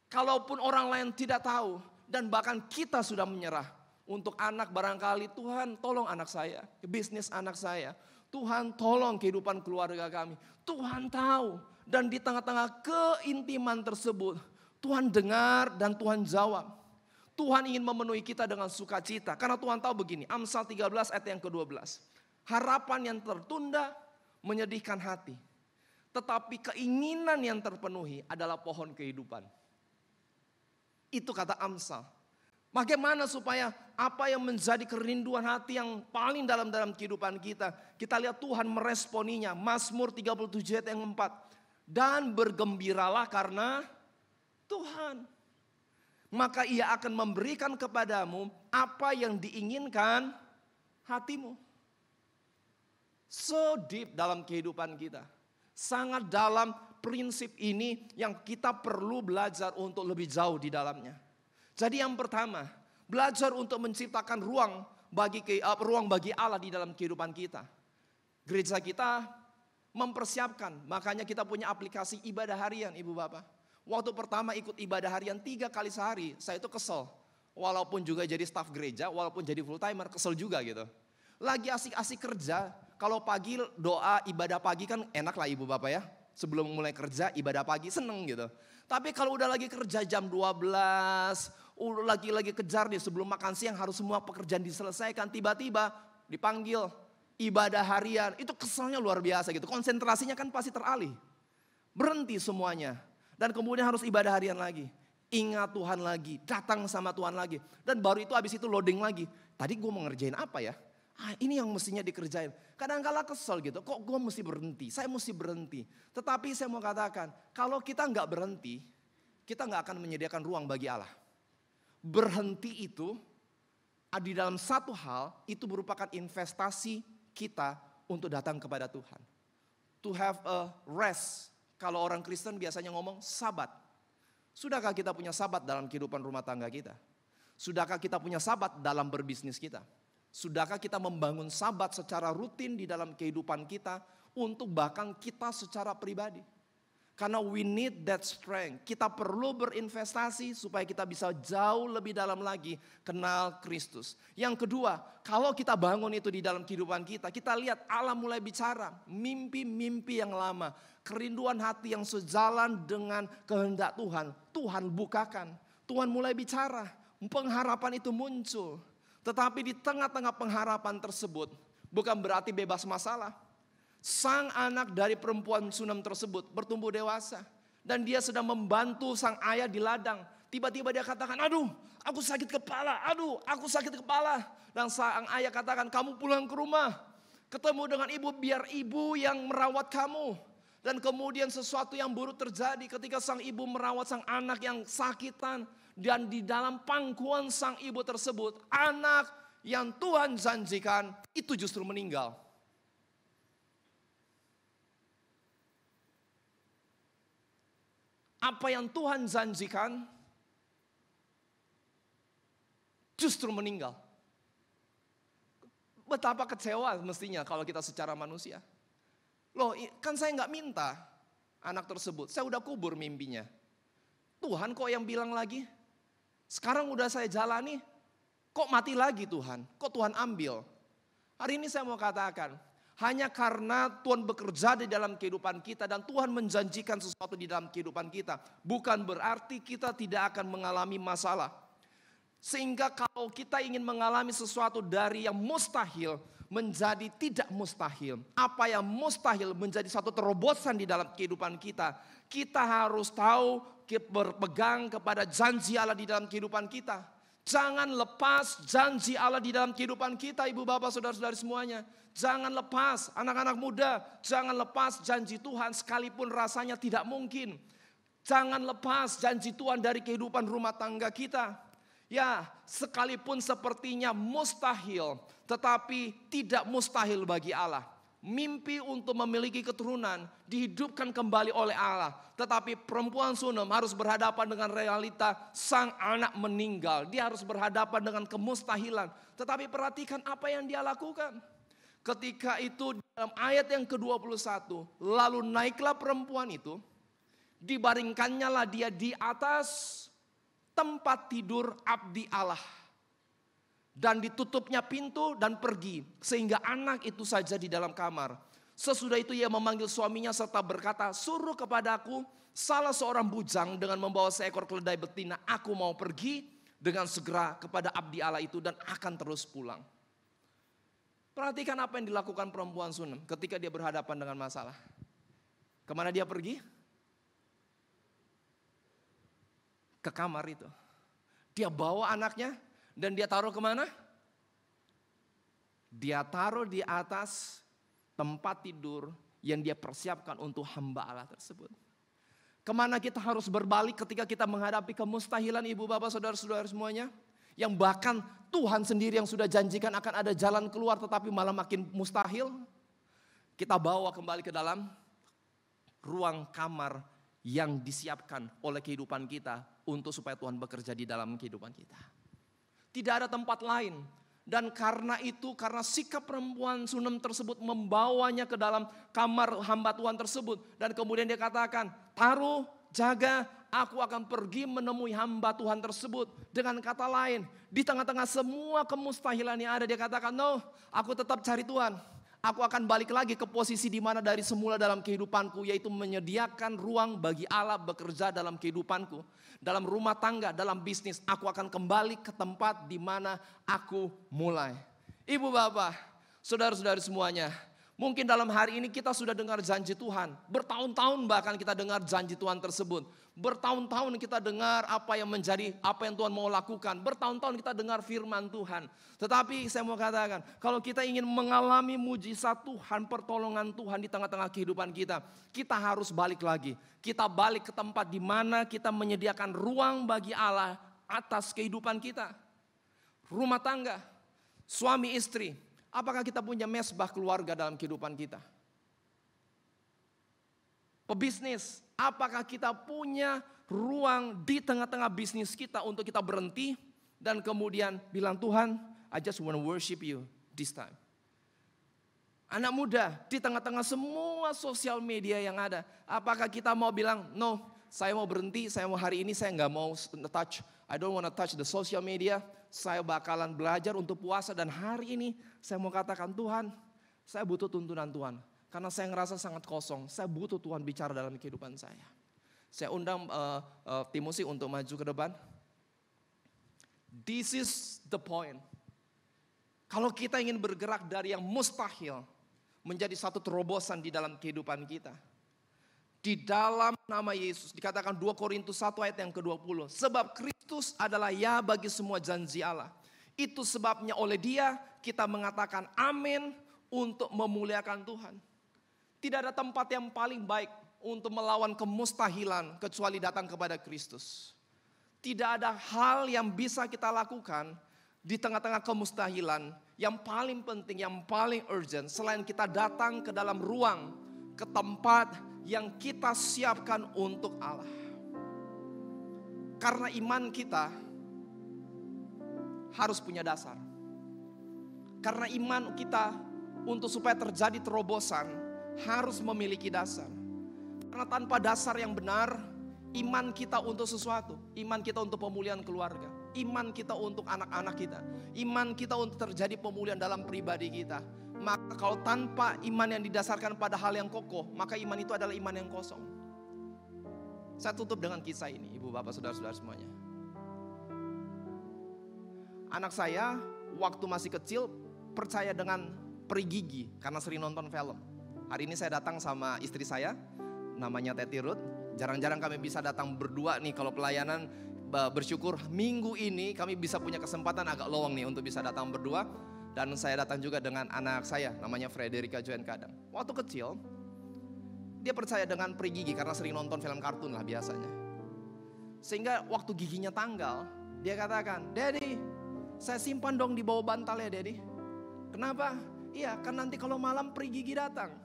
Kalaupun orang lain tidak tahu, dan bahkan kita sudah menyerah. Untuk anak barangkali, Tuhan tolong anak saya, bisnis anak saya. Tuhan tolong kehidupan keluarga kami. Tuhan tahu. Dan di tengah-tengah keintiman tersebut, Tuhan dengar dan Tuhan jawab. Tuhan ingin memenuhi kita dengan sukacita. Karena Tuhan tahu begini, Amsal 13 ayat yang ke-12. Harapan yang tertunda menyedihkan hati. Tetapi keinginan yang terpenuhi adalah pohon kehidupan. Itu kata Amsal. Bagaimana supaya apa yang menjadi kerinduan hati yang paling dalam kehidupan kita. Kita lihat Tuhan meresponinya. Mazmur 37 ayat yang 4. Dan bergembiralah karena Tuhan. Maka ia akan memberikan kepadamu apa yang diinginkan hatimu. So deep dalam kehidupan kita. Sangat dalam prinsip ini yang kita perlu belajar untuk lebih jauh di dalamnya. Jadi yang pertama, belajar untuk menciptakan ruang bagi Allah di dalam kehidupan kita. Gereja kita mempersiapkan, makanya kita punya aplikasi ibadah harian, Ibu Bapak. Waktu pertama ikut ibadah harian 3 kali sehari, saya itu kesel. Walaupun juga jadi staf gereja, walaupun jadi full timer, kesel juga gitu. Lagi asik-asik kerja, kalau pagi doa ibadah pagi kan enak lah Ibu Bapak ya. Sebelum mulai kerja ibadah pagi seneng gitu. Tapi kalau udah lagi kerja jam 12, udah lagi kejar nih sebelum makan siang harus semua pekerjaan diselesaikan. Tiba-tiba dipanggil ibadah harian, itu keselnya luar biasa gitu. Konsentrasinya kan pasti teralih. Berhenti semuanya. Dan kemudian harus ibadah harian lagi. Ingat Tuhan lagi, datang sama Tuhan lagi. Dan baru itu habis itu loading lagi. Tadi gue mau ngerjain apa ya? Ini yang mestinya dikerjain. Kadang-kala kesel gitu, kok gue mesti berhenti? Saya mesti berhenti. Tetapi saya mau katakan, kalau kita nggak berhenti, kita nggak akan menyediakan ruang bagi Allah. Berhenti itu, di dalam satu hal, itu merupakan investasi kita untuk datang kepada Tuhan. To have a rest. Kalau orang Kristen biasanya ngomong sabat. Sudahkah kita punya sabat dalam kehidupan rumah tangga kita? Sudahkah kita punya sabat dalam berbisnis kita? Sudahkah kita membangun sabat secara rutin di dalam kehidupan kita untuk bahkan kita secara pribadi? Karena we need that strength. Kita perlu berinvestasi supaya kita bisa jauh lebih dalam lagi kenal Kristus. Yang kedua, kalau kita bangun itu di dalam kehidupan kita, kita lihat Allah mulai bicara. Mimpi-mimpi yang lama, kerinduan hati yang sejalan dengan kehendak Tuhan. Tuhan bukakan, Tuhan mulai bicara. Pengharapan itu muncul. Tetapi di tengah-tengah pengharapan tersebut bukan berarti bebas masalah. Sang anak dari perempuan Sunam tersebut bertumbuh dewasa. Dan dia sedang membantu sang ayah di ladang. Tiba-tiba dia katakan, aduh aku sakit kepala, aduh aku sakit kepala. Dan sang ayah katakan, kamu pulang ke rumah. Ketemu dengan ibu, biar ibu yang merawat kamu. Dan kemudian sesuatu yang buruk terjadi ketika sang ibu merawat sang anak yang sakitan. Dan di dalam pangkuan sang ibu tersebut, anak yang Tuhan janjikan itu justru meninggal. Apa yang Tuhan janjikan justru meninggal. Betapa kecewa mestinya kalau kita secara manusia. Loh kan saya nggak minta anak tersebut, saya udah kubur mimpinya. Tuhan kok yang bilang lagi? Sekarang udah saya jalani, kok mati lagi Tuhan? Kok Tuhan ambil? Hari ini saya mau katakan, hanya karena Tuhan bekerja di dalam kehidupan kita dan Tuhan menjanjikan sesuatu di dalam kehidupan kita, bukan berarti kita tidak akan mengalami masalah. Sehingga kalau kita ingin mengalami sesuatu dari yang mustahil menjadi tidak mustahil. Apa yang mustahil menjadi satu terobosan di dalam kehidupan kita. Kita harus tahu berpegang kepada janji Allah di dalam kehidupan kita. Jangan lepas janji Allah di dalam kehidupan kita, ibu bapak saudara-saudari semuanya. Jangan lepas anak-anak muda, jangan lepas janji Tuhan sekalipun rasanya tidak mungkin. Jangan lepas janji Tuhan dari kehidupan rumah tangga kita. Ya, sekalipun sepertinya mustahil, tetapi tidak mustahil bagi Allah. Mimpi untuk memiliki keturunan dihidupkan kembali oleh Allah. Tetapi perempuan Sunem harus berhadapan dengan realita sang anak meninggal. Dia harus berhadapan dengan kemustahilan. Tetapi perhatikan apa yang dia lakukan. Ketika itu dalam ayat yang ke-21, lalu naiklah perempuan itu, dibaringkannya lah dia di atas tempat tidur abdi Allah. Dan ditutupnya pintu dan pergi. Sehingga anak itu saja di dalam kamar. Sesudah itu ia memanggil suaminya serta berkata, suruh kepadaku salah seorang bujang dengan membawa seekor keledai betina. Aku mau pergi dengan segera kepada abdi Allah itu dan akan terus pulang. Perhatikan apa yang dilakukan perempuan Sunem ketika dia berhadapan dengan masalah. Kemana dia pergi? Ke kamar itu. Dia bawa anaknya dan dia taruh kemana? Dia taruh di atas tempat tidur yang dia persiapkan untuk hamba Allah tersebut. Kemana kita harus berbalik ketika kita menghadapi kemustahilan, ibu bapak saudara-saudara semuanya. Yang bahkan Tuhan sendiri yang sudah janjikan akan ada jalan keluar tetapi malah makin mustahil. Kita bawa kembali ke dalam ruang kamar yang disiapkan oleh kehidupan kita untuk supaya Tuhan bekerja di dalam kehidupan kita. Tidak ada tempat lain. Dan karena itu, karena sikap perempuan Sunem tersebut membawanya ke dalam kamar hamba Tuhan tersebut. Dan kemudian dia katakan, taruh, jaga, aku akan pergi menemui hamba Tuhan tersebut. Dengan kata lain, di tengah-tengah semua kemustahilan yang ada, dia katakan, no, aku tetap cari Tuhan. Aku akan balik lagi ke posisi di mana dari semula dalam kehidupanku, yaitu menyediakan ruang bagi Allah bekerja dalam kehidupanku. Dalam rumah tangga, dalam bisnis, aku akan kembali ke tempat di mana aku mulai. Ibu bapak, saudara-saudara semuanya, mungkin dalam hari ini kita sudah dengar janji Tuhan. Bertahun-tahun bahkan kita dengar janji Tuhan tersebut. Bertahun-tahun kita dengar apa yang Tuhan mau lakukan. Bertahun-tahun kita dengar firman Tuhan. Tetapi saya mau katakan, kalau kita ingin mengalami mujizat Tuhan, pertolongan Tuhan di tengah-tengah kehidupan kita, kita harus balik lagi. Kita balik ke tempat di mana kita menyediakan ruang bagi Allah atas kehidupan kita. Rumah tangga, suami istri, apakah kita punya mesbah keluarga dalam kehidupan kita? Pebisnis, apakah kita punya ruang di tengah-tengah bisnis kita untuk kita berhenti dan kemudian bilang, Tuhan, I just want to worship you this time. Anak muda, di tengah-tengah semua sosial media yang ada, apakah kita mau bilang, no, saya mau berhenti, hari ini saya nggak mau touch, I don't want to touch the social media, saya bakalan belajar untuk puasa dan hari ini saya mau katakan, Tuhan, saya butuh tuntunan Tuhan. Karena saya ngerasa sangat kosong, saya butuh Tuhan bicara dalam kehidupan saya. Saya undang Timosi untuk maju ke depan. This is the point. Kalau kita ingin bergerak dari yang mustahil menjadi satu terobosan di dalam kehidupan kita. Di dalam nama Yesus, dikatakan 2 Korintus 1 ayat yang ke-20. Sebab Kristus adalah ya bagi semua janji Allah. Itu sebabnya oleh Dia kita mengatakan amin untuk memuliakan Tuhan. Tidak ada tempat yang paling baik untuk melawan kemustahilan kecuali datang kepada Kristus. Tidak ada hal yang bisa kita lakukan di tengah-tengah kemustahilan yang paling penting, yang paling urgent selain kita datang ke dalam ruang, ke tempat yang kita siapkan untuk Allah. Karena iman kita harus punya dasar. Karena iman kita untuk supaya terjadi terobosan harus memiliki dasar. Karena tanpa dasar yang benar, iman kita untuk sesuatu, iman kita untuk pemulihan keluarga, iman kita untuk anak-anak kita, iman kita untuk terjadi pemulihan dalam pribadi kita. Maka kalau tanpa iman yang didasarkan pada hal yang kokoh, maka iman itu adalah iman yang kosong. Saya tutup dengan kisah ini, ibu bapak saudara-saudara semuanya. Anak saya waktu masih kecil percaya dengan peri gigi karena sering nonton film. Hari ini saya datang sama istri saya, namanya Teti Ruth. Jarang-jarang kami bisa datang berdua nih kalau pelayanan. Bersyukur minggu ini kami bisa punya kesempatan agak lowong nih untuk bisa datang berdua. Dan saya datang juga dengan anak saya, namanya Frederica Joen Kadang. Waktu kecil, dia percaya dengan peri gigi karena sering nonton film kartun lah biasanya. Sehingga waktu giginya tanggal, dia katakan, Daddy, saya simpan dong di bawah bantal ya Daddy. Kenapa? Iya, kan nanti kalau malam peri gigi datang.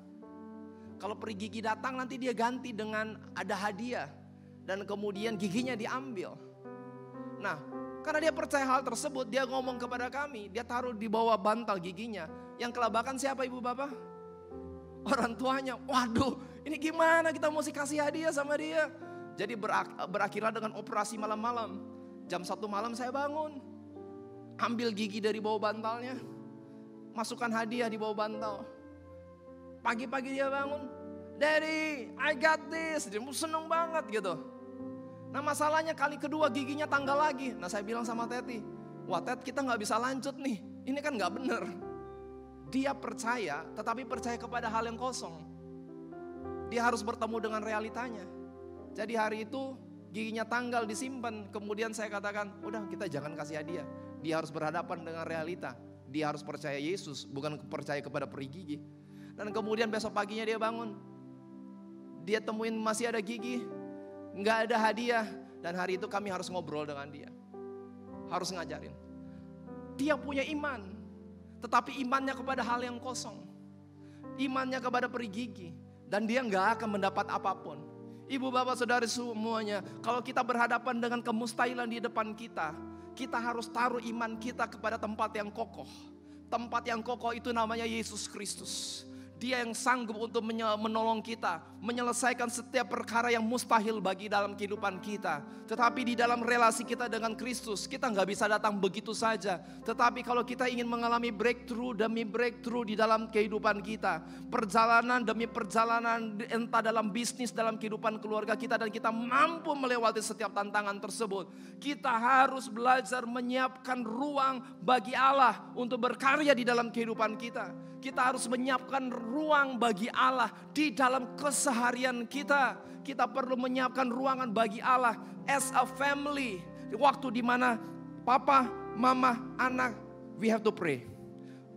Kalau peri gigi datang nanti dia ganti dengan ada hadiah. Dan kemudian giginya diambil. Nah, karena dia percaya hal tersebut, dia ngomong kepada kami. Dia taruh di bawah bantal giginya. Yang kelabakan siapa ibu bapak? Orang tuanya. Waduh, ini gimana kita mesti kasih hadiah sama dia? Jadi berakhirlah dengan operasi malam-malam. Jam 1 malam saya bangun. Ambil gigi dari bawah bantalnya. Masukkan hadiah di bawah bantal. Pagi-pagi dia bangun, Daddy, I got this. Dia seneng banget gitu. Nah masalahnya kali kedua giginya tanggal lagi. Nah saya bilang sama Teti, wah Tet kita gak bisa lanjut nih. Ini kan gak bener. Dia percaya, tetapi percaya kepada hal yang kosong. Dia harus bertemu dengan realitanya. Jadi hari itu giginya tanggal disimpan. Kemudian saya katakan, udah kita jangan kasih hadiah. Dia harus berhadapan dengan realita. Dia harus percaya Yesus, bukan percaya kepada peri gigi. Dan kemudian besok paginya dia bangun. Dia temuin masih ada gigi. nggak ada hadiah. Dan hari itu kami harus ngobrol dengan dia. Harus ngajarin. Dia punya iman. Tetapi imannya kepada hal yang kosong. Imannya kepada peri gigi. Dan dia nggak akan mendapat apapun. Ibu, bapak, saudari semuanya. Kalau kita berhadapan dengan kemustahilan di depan kita. Kita harus taruh iman kita kepada tempat yang kokoh. Tempat yang kokoh itu namanya Yesus Kristus. Dia yang sanggup untuk menolong kita, menyelesaikan setiap perkara yang mustahil bagi dalam kehidupan kita. Tetapi di dalam relasi kita dengan Kristus, kita nggak bisa datang begitu saja. Tetapi kalau kita ingin mengalami breakthrough demi breakthrough di dalam kehidupan kita, perjalanan demi perjalanan, entah dalam bisnis, dalam kehidupan keluarga kita, dan kita mampu melewati setiap tantangan tersebut, kita harus belajar menyiapkan ruang bagi Allah untuk berkarya di dalam kehidupan kita. Kita harus menyiapkan ruang bagi Allah di dalam keseharian kita. Kita perlu menyiapkan ruangan bagi Allah as a family. Waktu di mana papa, mama, anak, we have to pray.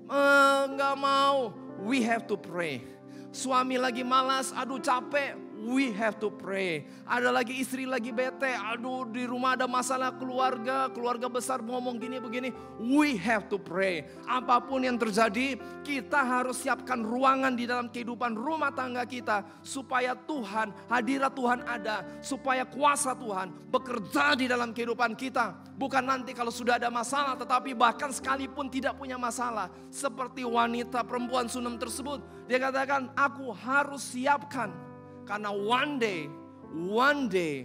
Enggak mau, we have to pray. Suami lagi malas, aduh capek, we have to pray. Ada lagi istri lagi bete, aduh di rumah ada masalah keluarga, keluarga besar ngomong gini begini, we have to pray. Apapun yang terjadi, kita harus siapkan ruangan di dalam kehidupan rumah tangga kita supaya Tuhan, hadirat Tuhan ada, supaya kuasa Tuhan bekerja di dalam kehidupan kita. Bukan nanti kalau sudah ada masalah, tetapi bahkan sekalipun tidak punya masalah, seperti wanita perempuan Sunem tersebut, dia katakan, aku harus siapkan. Karena one day,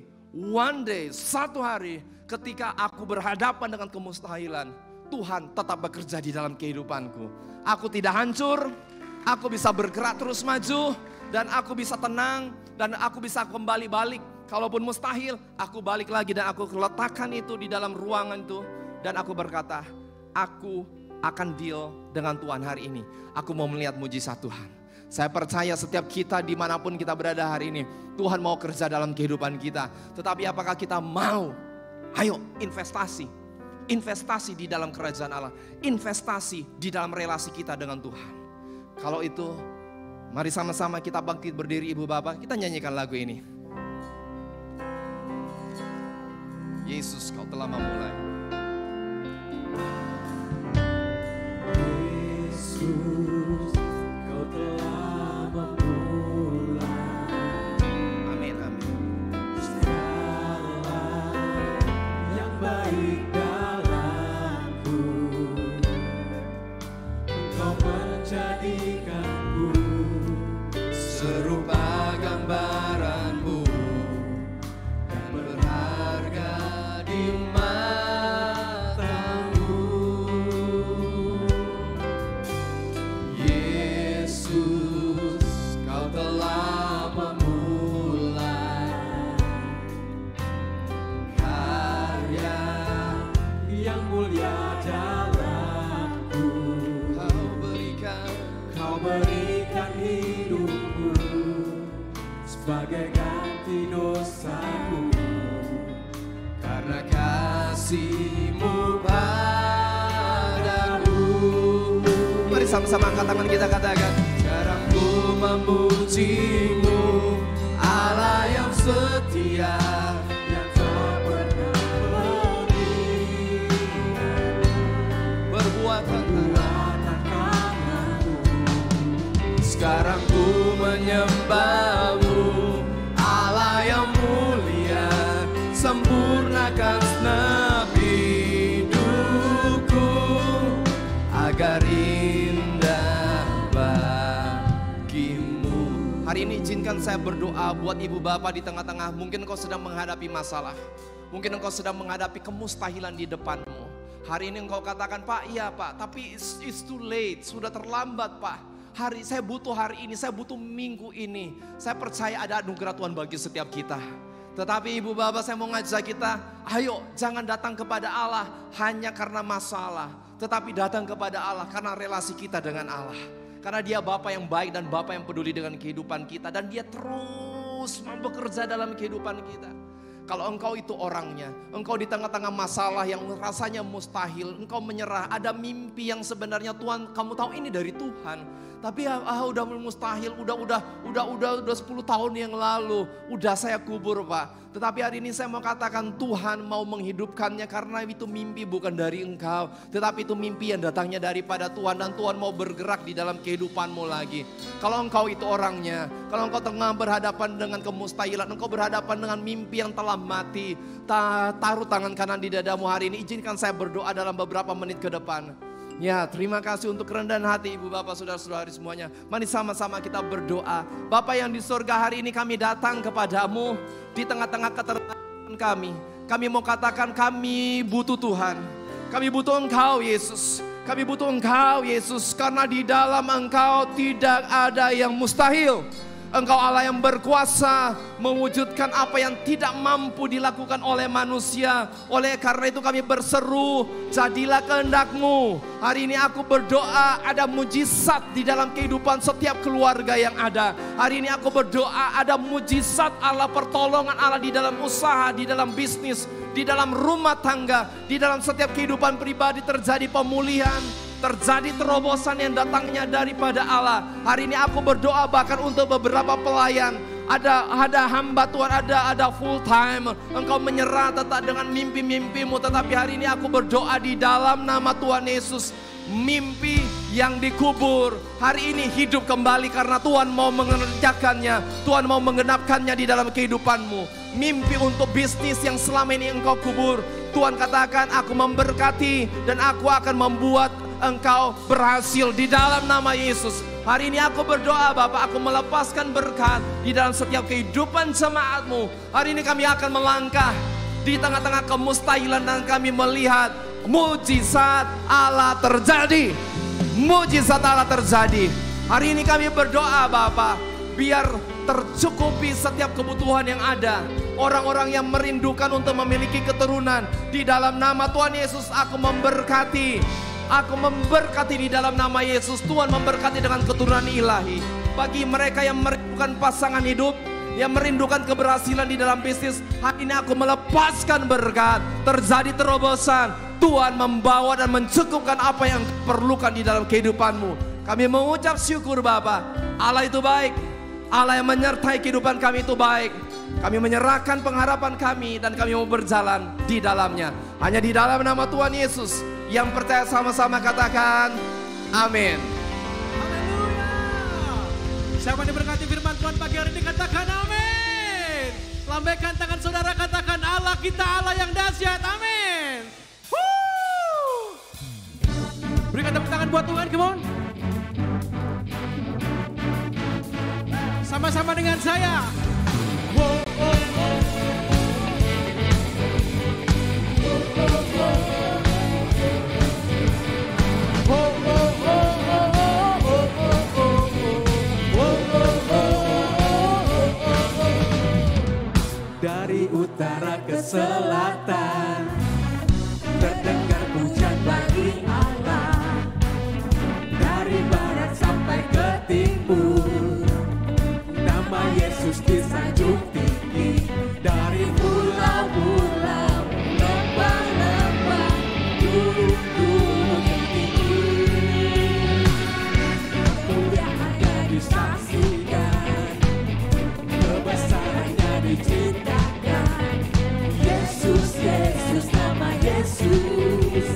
satu hari ketika aku berhadapan dengan kemustahilan, Tuhan tetap bekerja di dalam kehidupanku. Aku tidak hancur, aku bisa bergerak terus maju, dan aku bisa tenang, dan aku bisa kembali balik. Kalaupun mustahil, aku balik lagi dan aku letakkan itu di dalam ruangan itu. Dan aku berkata, aku akan deal dengan Tuhan hari ini. Aku mau melihat mujizat Tuhan. Saya percaya setiap kita dimanapun kita berada hari ini, Tuhan mau kerja dalam kehidupan kita. Tetapi apakah kita mau? Ayo investasi. Investasi di dalam kerajaan Allah. Investasi di dalam relasi kita dengan Tuhan. Kalau itu, mari sama-sama kita bangkit berdiri ibu bapak. Kita nyanyikan lagu ini. Yesus, kau telah memulai. Yesus, kau telah memulai. Amin, amin. Segala yang baik dalamku, Engkau menjadikanku Serupa gambaranmu yang berharga di matamu. Yesus, kau telah memulai karya yang mulia dalamku. Kau berikan Kau berikan hidupku sebagai ganti dosaku. karena kasih-Mu padaku. Mari sama-sama angkat tangan kita katakan, sekarang ku memuji-Mu, Allah yang setia, Yang tak pernah berbuat berbuatan tanganku. Sekarang ku menyembah-Mu, Allah yang mulia, sempurnakan segenap hidupku agar indah bagi-Mu. Hari ini izinkan saya berdoa buat ibu bapak di tengah-tengah. Mungkin engkau sedang menghadapi masalah, mungkin engkau sedang menghadapi kemustahilan di depanmu. Hari ini engkau katakan, Pak, iya Pak, tapi it's too late, sudah terlambat Pak. Saya butuh hari ini, saya butuh minggu ini. Saya percaya ada anugerah Tuhan bagi setiap kita. Tetapi ibu bapak, saya mau ngajak kita, ayo jangan datang kepada Allah hanya karena masalah, tetapi datang kepada Allah karena relasi kita dengan Allah. Karena Dia Bapa yang baik dan Bapa yang peduli dengan kehidupan kita, dan Dia terus mau bekerja dalam kehidupan kita. Kalau engkau itu orangnya, engkau di tengah-tengah masalah yang rasanya mustahil, engkau menyerah, ada mimpi yang sebenarnya Tuhan, kamu tahu ini dari Tuhan. Tapi udah mustahil, udah 10 tahun yang lalu, udah saya kubur Pak. Tetapi hari ini saya mau katakan Tuhan mau menghidupkannya karena itu mimpi bukan dari engkau. Tetapi itu mimpi yang datangnya daripada Tuhan dan Tuhan mau bergerak di dalam kehidupanmu lagi. Kalau engkau itu orangnya, kalau engkau tengah berhadapan dengan kemustahilan, engkau berhadapan dengan mimpi yang telah mati, taruh tangan kanan di dadamu hari ini. Izinkan saya berdoa dalam beberapa menit ke depan. Ya, terima kasih untuk kerendahan hati Ibu Bapak Saudara-saudari semuanya. Mari sama-sama kita berdoa. Bapa yang di surga, hari ini kami datang kepadamu di tengah-tengah keterbatasan kami. Kami mau katakan kami butuh Tuhan. Kami butuh Engkau Yesus. Kami butuh Engkau Yesus karena di dalam Engkau tidak ada yang mustahil. Engkau Allah yang berkuasa mewujudkan apa yang tidak mampu dilakukan oleh manusia. Oleh karena itu kami berseru, jadilah kehendak-Mu. Hari ini aku berdoa ada mujizat di dalam kehidupan setiap keluarga yang ada. Hari ini aku berdoa ada mujizat Allah, pertolongan Allah di dalam usaha, di dalam bisnis, di dalam rumah tangga, di dalam setiap kehidupan pribadi terjadi pemulihan. Terjadi terobosan yang datangnya daripada Allah. Hari ini aku berdoa bahkan untuk beberapa pelayan. Ada hamba Tuhan, ada full time. Engkau menyerah tetap dengan mimpi-mimpimu. Tetapi hari ini aku berdoa di dalam nama Tuhan Yesus. Mimpi yang dikubur hari ini hidup kembali karena Tuhan mau mengerjakannya. Tuhan mau menggenapkannya di dalam kehidupanmu. Mimpi untuk bisnis yang selama ini engkau kubur, Tuhan katakan aku memberkati dan aku akan membuat engkau berhasil di dalam nama Yesus. Hari ini aku berdoa Bapak, aku melepaskan berkat di dalam setiap kehidupan jemaat-Mu. Hari ini kami akan melangkah di tengah-tengah kemustahilan dan kami melihat mujizat Allah terjadi. Mujizat Allah terjadi. Hari ini kami berdoa Bapak, biar tercukupi setiap kebutuhan yang ada. Orang-orang yang merindukan untuk memiliki keturunan, di dalam nama Tuhan Yesus aku memberkati. Aku memberkati di dalam nama Yesus. Tuhan memberkati dengan keturunan ilahi. Bagi mereka yang merindukan pasangan hidup, yang merindukan keberhasilan di dalam bisnis, hari ini aku melepaskan berkat. Terjadi terobosan. Tuhan membawa dan mencukupkan apa yang perlukan di dalam kehidupanmu. Kami mengucap syukur Bapa. Allah itu baik. Allah yang menyertai kehidupan kami itu baik. Kami menyerahkan pengharapan kami dan kami mau berjalan di dalamnya. Hanya di dalam nama Tuhan Yesus. Yang percaya sama-sama katakan amin. Haleluya. Siapa yang diberkati firman Tuhan pagi hari ini katakan amin. Lambaikan tangan saudara, katakan Allah kita Allah yang dahsyat, amin. Berikan tepuk tangan buat Tuhan, come on. Sama-sama dengan saya. Dari utara ke selatan terdengar pujian bagi Allah. Dari barat sampai ke timur nama Yesus disanjung tinggi. Dari pulau-pulau, lembah-lembah, gunung-gunung yang tinggi, kemuliaannya disaksikan, kebesarannya diceritakan. Yesus, Yesus, nama Yesus,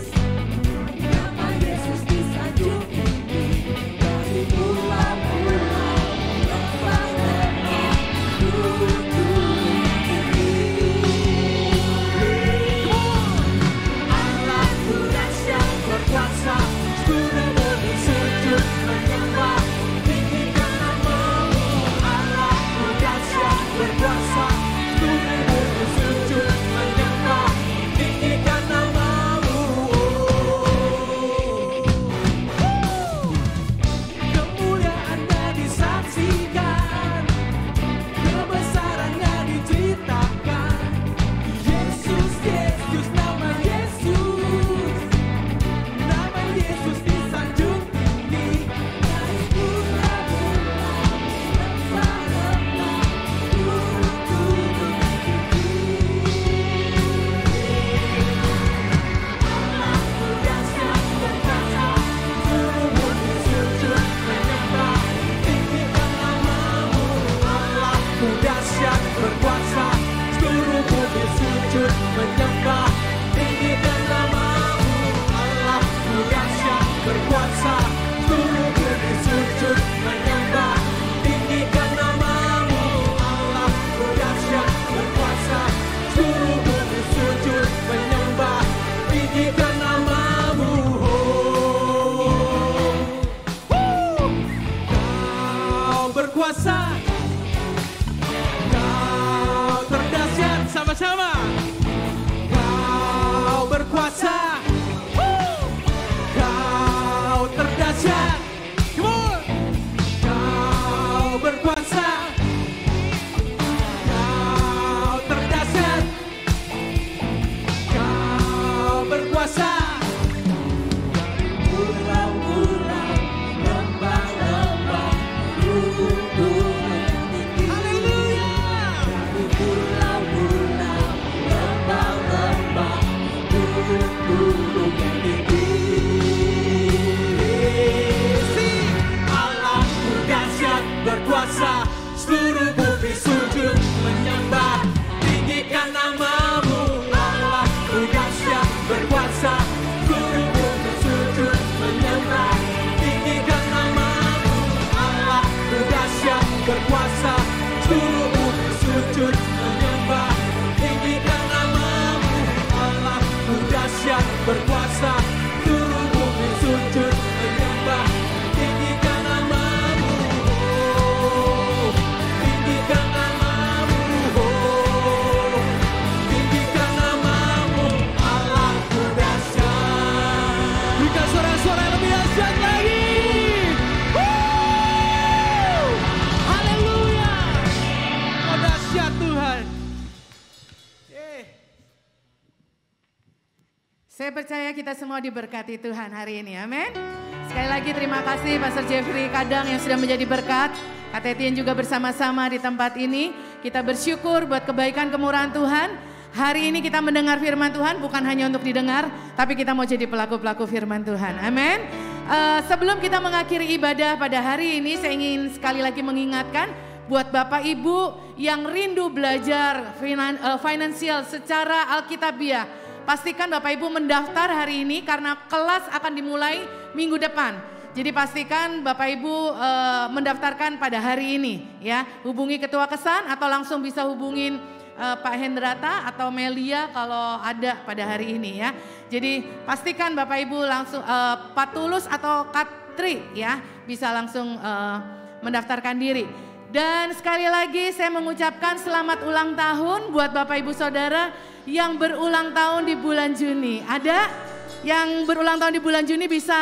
nama Yesus disanjung tinggi. Dari pulau-pulau, lembah-lembah, gunung-gunung yang tinggi, Seluruh bumi sujud menyembah, tinggikan namamu, Allahku dahsyat berkuasa. Seluruh bumi sujud menyembah, tinggikan namamu, oh, tinggikan namamu, oh, tinggikan namamu, Allahku dahsyat. Berikan suara-suara yang lebih dahsyat lagi. Haleluya. Oh dahsyat Tuhan. Saya percaya kita semua diberkati Tuhan hari ini, amin. Sekali lagi terima kasih Pastor Jeffrey Kadang yang sudah menjadi berkat. Kak Etienne juga bersama-sama di tempat ini. Kita bersyukur buat kebaikan kemurahan Tuhan. Hari ini kita mendengar firman Tuhan bukan hanya untuk didengar, tapi kita mau jadi pelaku-pelaku firman Tuhan, amin. Sebelum kita mengakhiri ibadah pada hari ini, saya ingin sekali lagi mengingatkan buat Bapak Ibu yang rindu belajar finansial secara Alkitabiah. Pastikan Bapak Ibu mendaftar hari ini karena kelas akan dimulai minggu depan. Jadi pastikan Bapak Ibu mendaftarkan pada hari ini ya. Hubungi Ketua Kesan atau langsung bisa hubungin Pak Hendrata atau Melia kalau ada pada hari ini ya. Jadi pastikan Bapak Ibu langsung Pak Tulus atau Katri ya bisa langsung mendaftarkan diri. Dan sekali lagi saya mengucapkan selamat ulang tahun buat Bapak Ibu Saudara yang berulang tahun di bulan Juni. Ada yang berulang tahun di bulan Juni bisa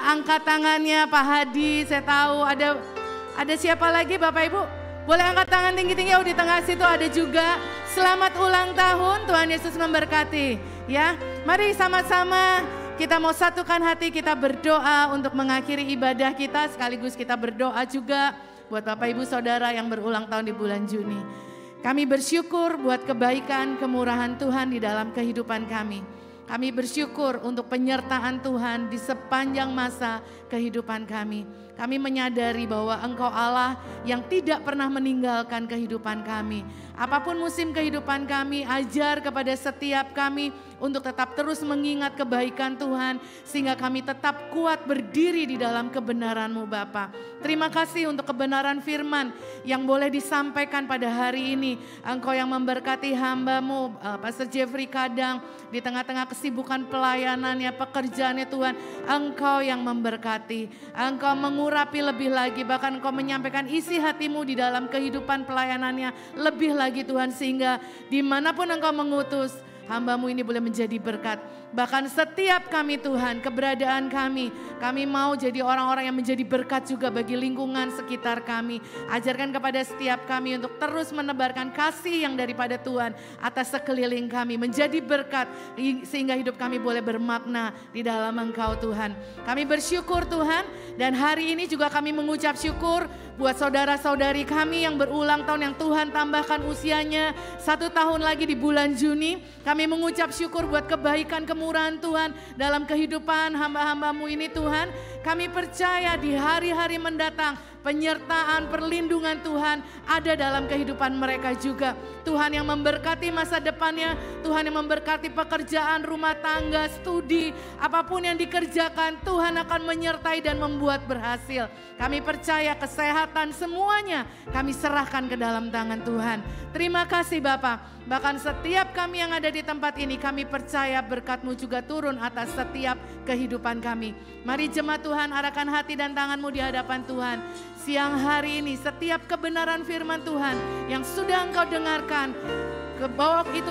angkat tangannya Pak Hadi, saya tahu ada siapa lagi Bapak Ibu? Boleh angkat tangan tinggi-tinggi, di tengah situ ada juga. Selamat ulang tahun, Tuhan Yesus memberkati. Ya, mari sama-sama kita mau satukan hati, kita berdoa untuk mengakhiri ibadah kita. Sekaligus kita berdoa juga buat Bapak Ibu Saudara yang berulang tahun di bulan Juni. Kami bersyukur buat kebaikan, kemurahan Tuhan di dalam kehidupan kami. Kami bersyukur untuk penyertaan Tuhan di sepanjang masa kehidupan kami. Kami menyadari bahwa Engkau Allah yang tidak pernah meninggalkan kehidupan kami. Apapun musim kehidupan kami, ajar kepada setiap kami untuk tetap terus mengingat kebaikan Tuhan. Sehingga kami tetap kuat berdiri di dalam kebenaran-Mu Bapa. Terima kasih untuk kebenaran firman yang boleh disampaikan pada hari ini. Engkau yang memberkati hamba-Mu, Pastor Jeffrey Kadang, di tengah-tengah kesibukan pelayanannya, pekerjaannya Tuhan. Engkau yang memberkati, Engkau mengurapi lebih lagi, bahkan Engkau menyampaikan isi hati-Mu di dalam kehidupan pelayanannya lebih lagi Tuhan. Sehingga dimanapun Engkau mengutus, hamba-Mu ini boleh menjadi berkat. Bahkan setiap kami Tuhan, keberadaan kami mau jadi orang-orang yang menjadi berkat juga bagi lingkungan sekitar kami. Ajarkan kepada setiap kami untuk terus menebarkan kasih yang daripada Tuhan atas sekeliling kami. Menjadi berkat sehingga hidup kami boleh bermakna di dalam Engkau Tuhan. Kami bersyukur Tuhan, dan hari ini juga kami mengucap syukur buat saudara-saudari kami yang berulang tahun, yang Tuhan tambahkan usianya 1 tahun lagi di bulan Juni. Kami mengucap syukur buat kebaikan kemurahan Tuhan dalam kehidupan hamba-hamba-Mu ini Tuhan. Kami percaya di hari-hari mendatang penyertaan, perlindungan Tuhan ada dalam kehidupan mereka juga. Tuhan yang memberkati masa depannya, Tuhan yang memberkati pekerjaan, rumah tangga, studi, apapun yang dikerjakan, Tuhan akan menyertai dan membuat berhasil. Kami percaya kesehatan semuanya kami serahkan ke dalam tangan Tuhan. Terima kasih Bapak. Bahkan setiap kami yang ada di tempat ini, kami percaya berkat-Mu juga turun atas setiap kehidupan kami. Mari jemaat Tuhan, arahkan hati dan tangan-Mu di hadapan Tuhan. Siang hari ini setiap kebenaran firman Tuhan yang sudah Engkau dengarkan, bawa itu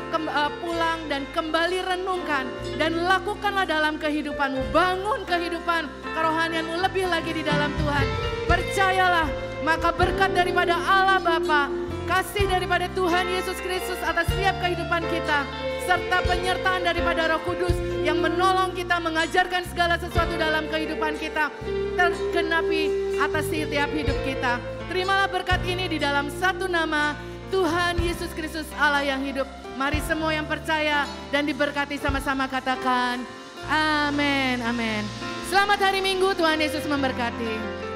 pulang dan kembali renungkan dan lakukanlah dalam kehidupan-Mu. Bangun kehidupan kerohanian-Mu lebih lagi di dalam Tuhan. Percayalah, maka berkat daripada Allah Bapa, kasih daripada Tuhan Yesus Kristus atas setiap kehidupan kita, serta penyertaan daripada Roh Kudus yang menolong kita, mengajarkan segala sesuatu dalam kehidupan kita, tergenapi atas setiap hidup kita. Terimalah berkat ini di dalam satu nama, Tuhan Yesus Kristus Allah yang hidup. Mari semua yang percaya dan diberkati sama-sama katakan amin, amin. Selamat hari Minggu, Tuhan Yesus memberkati.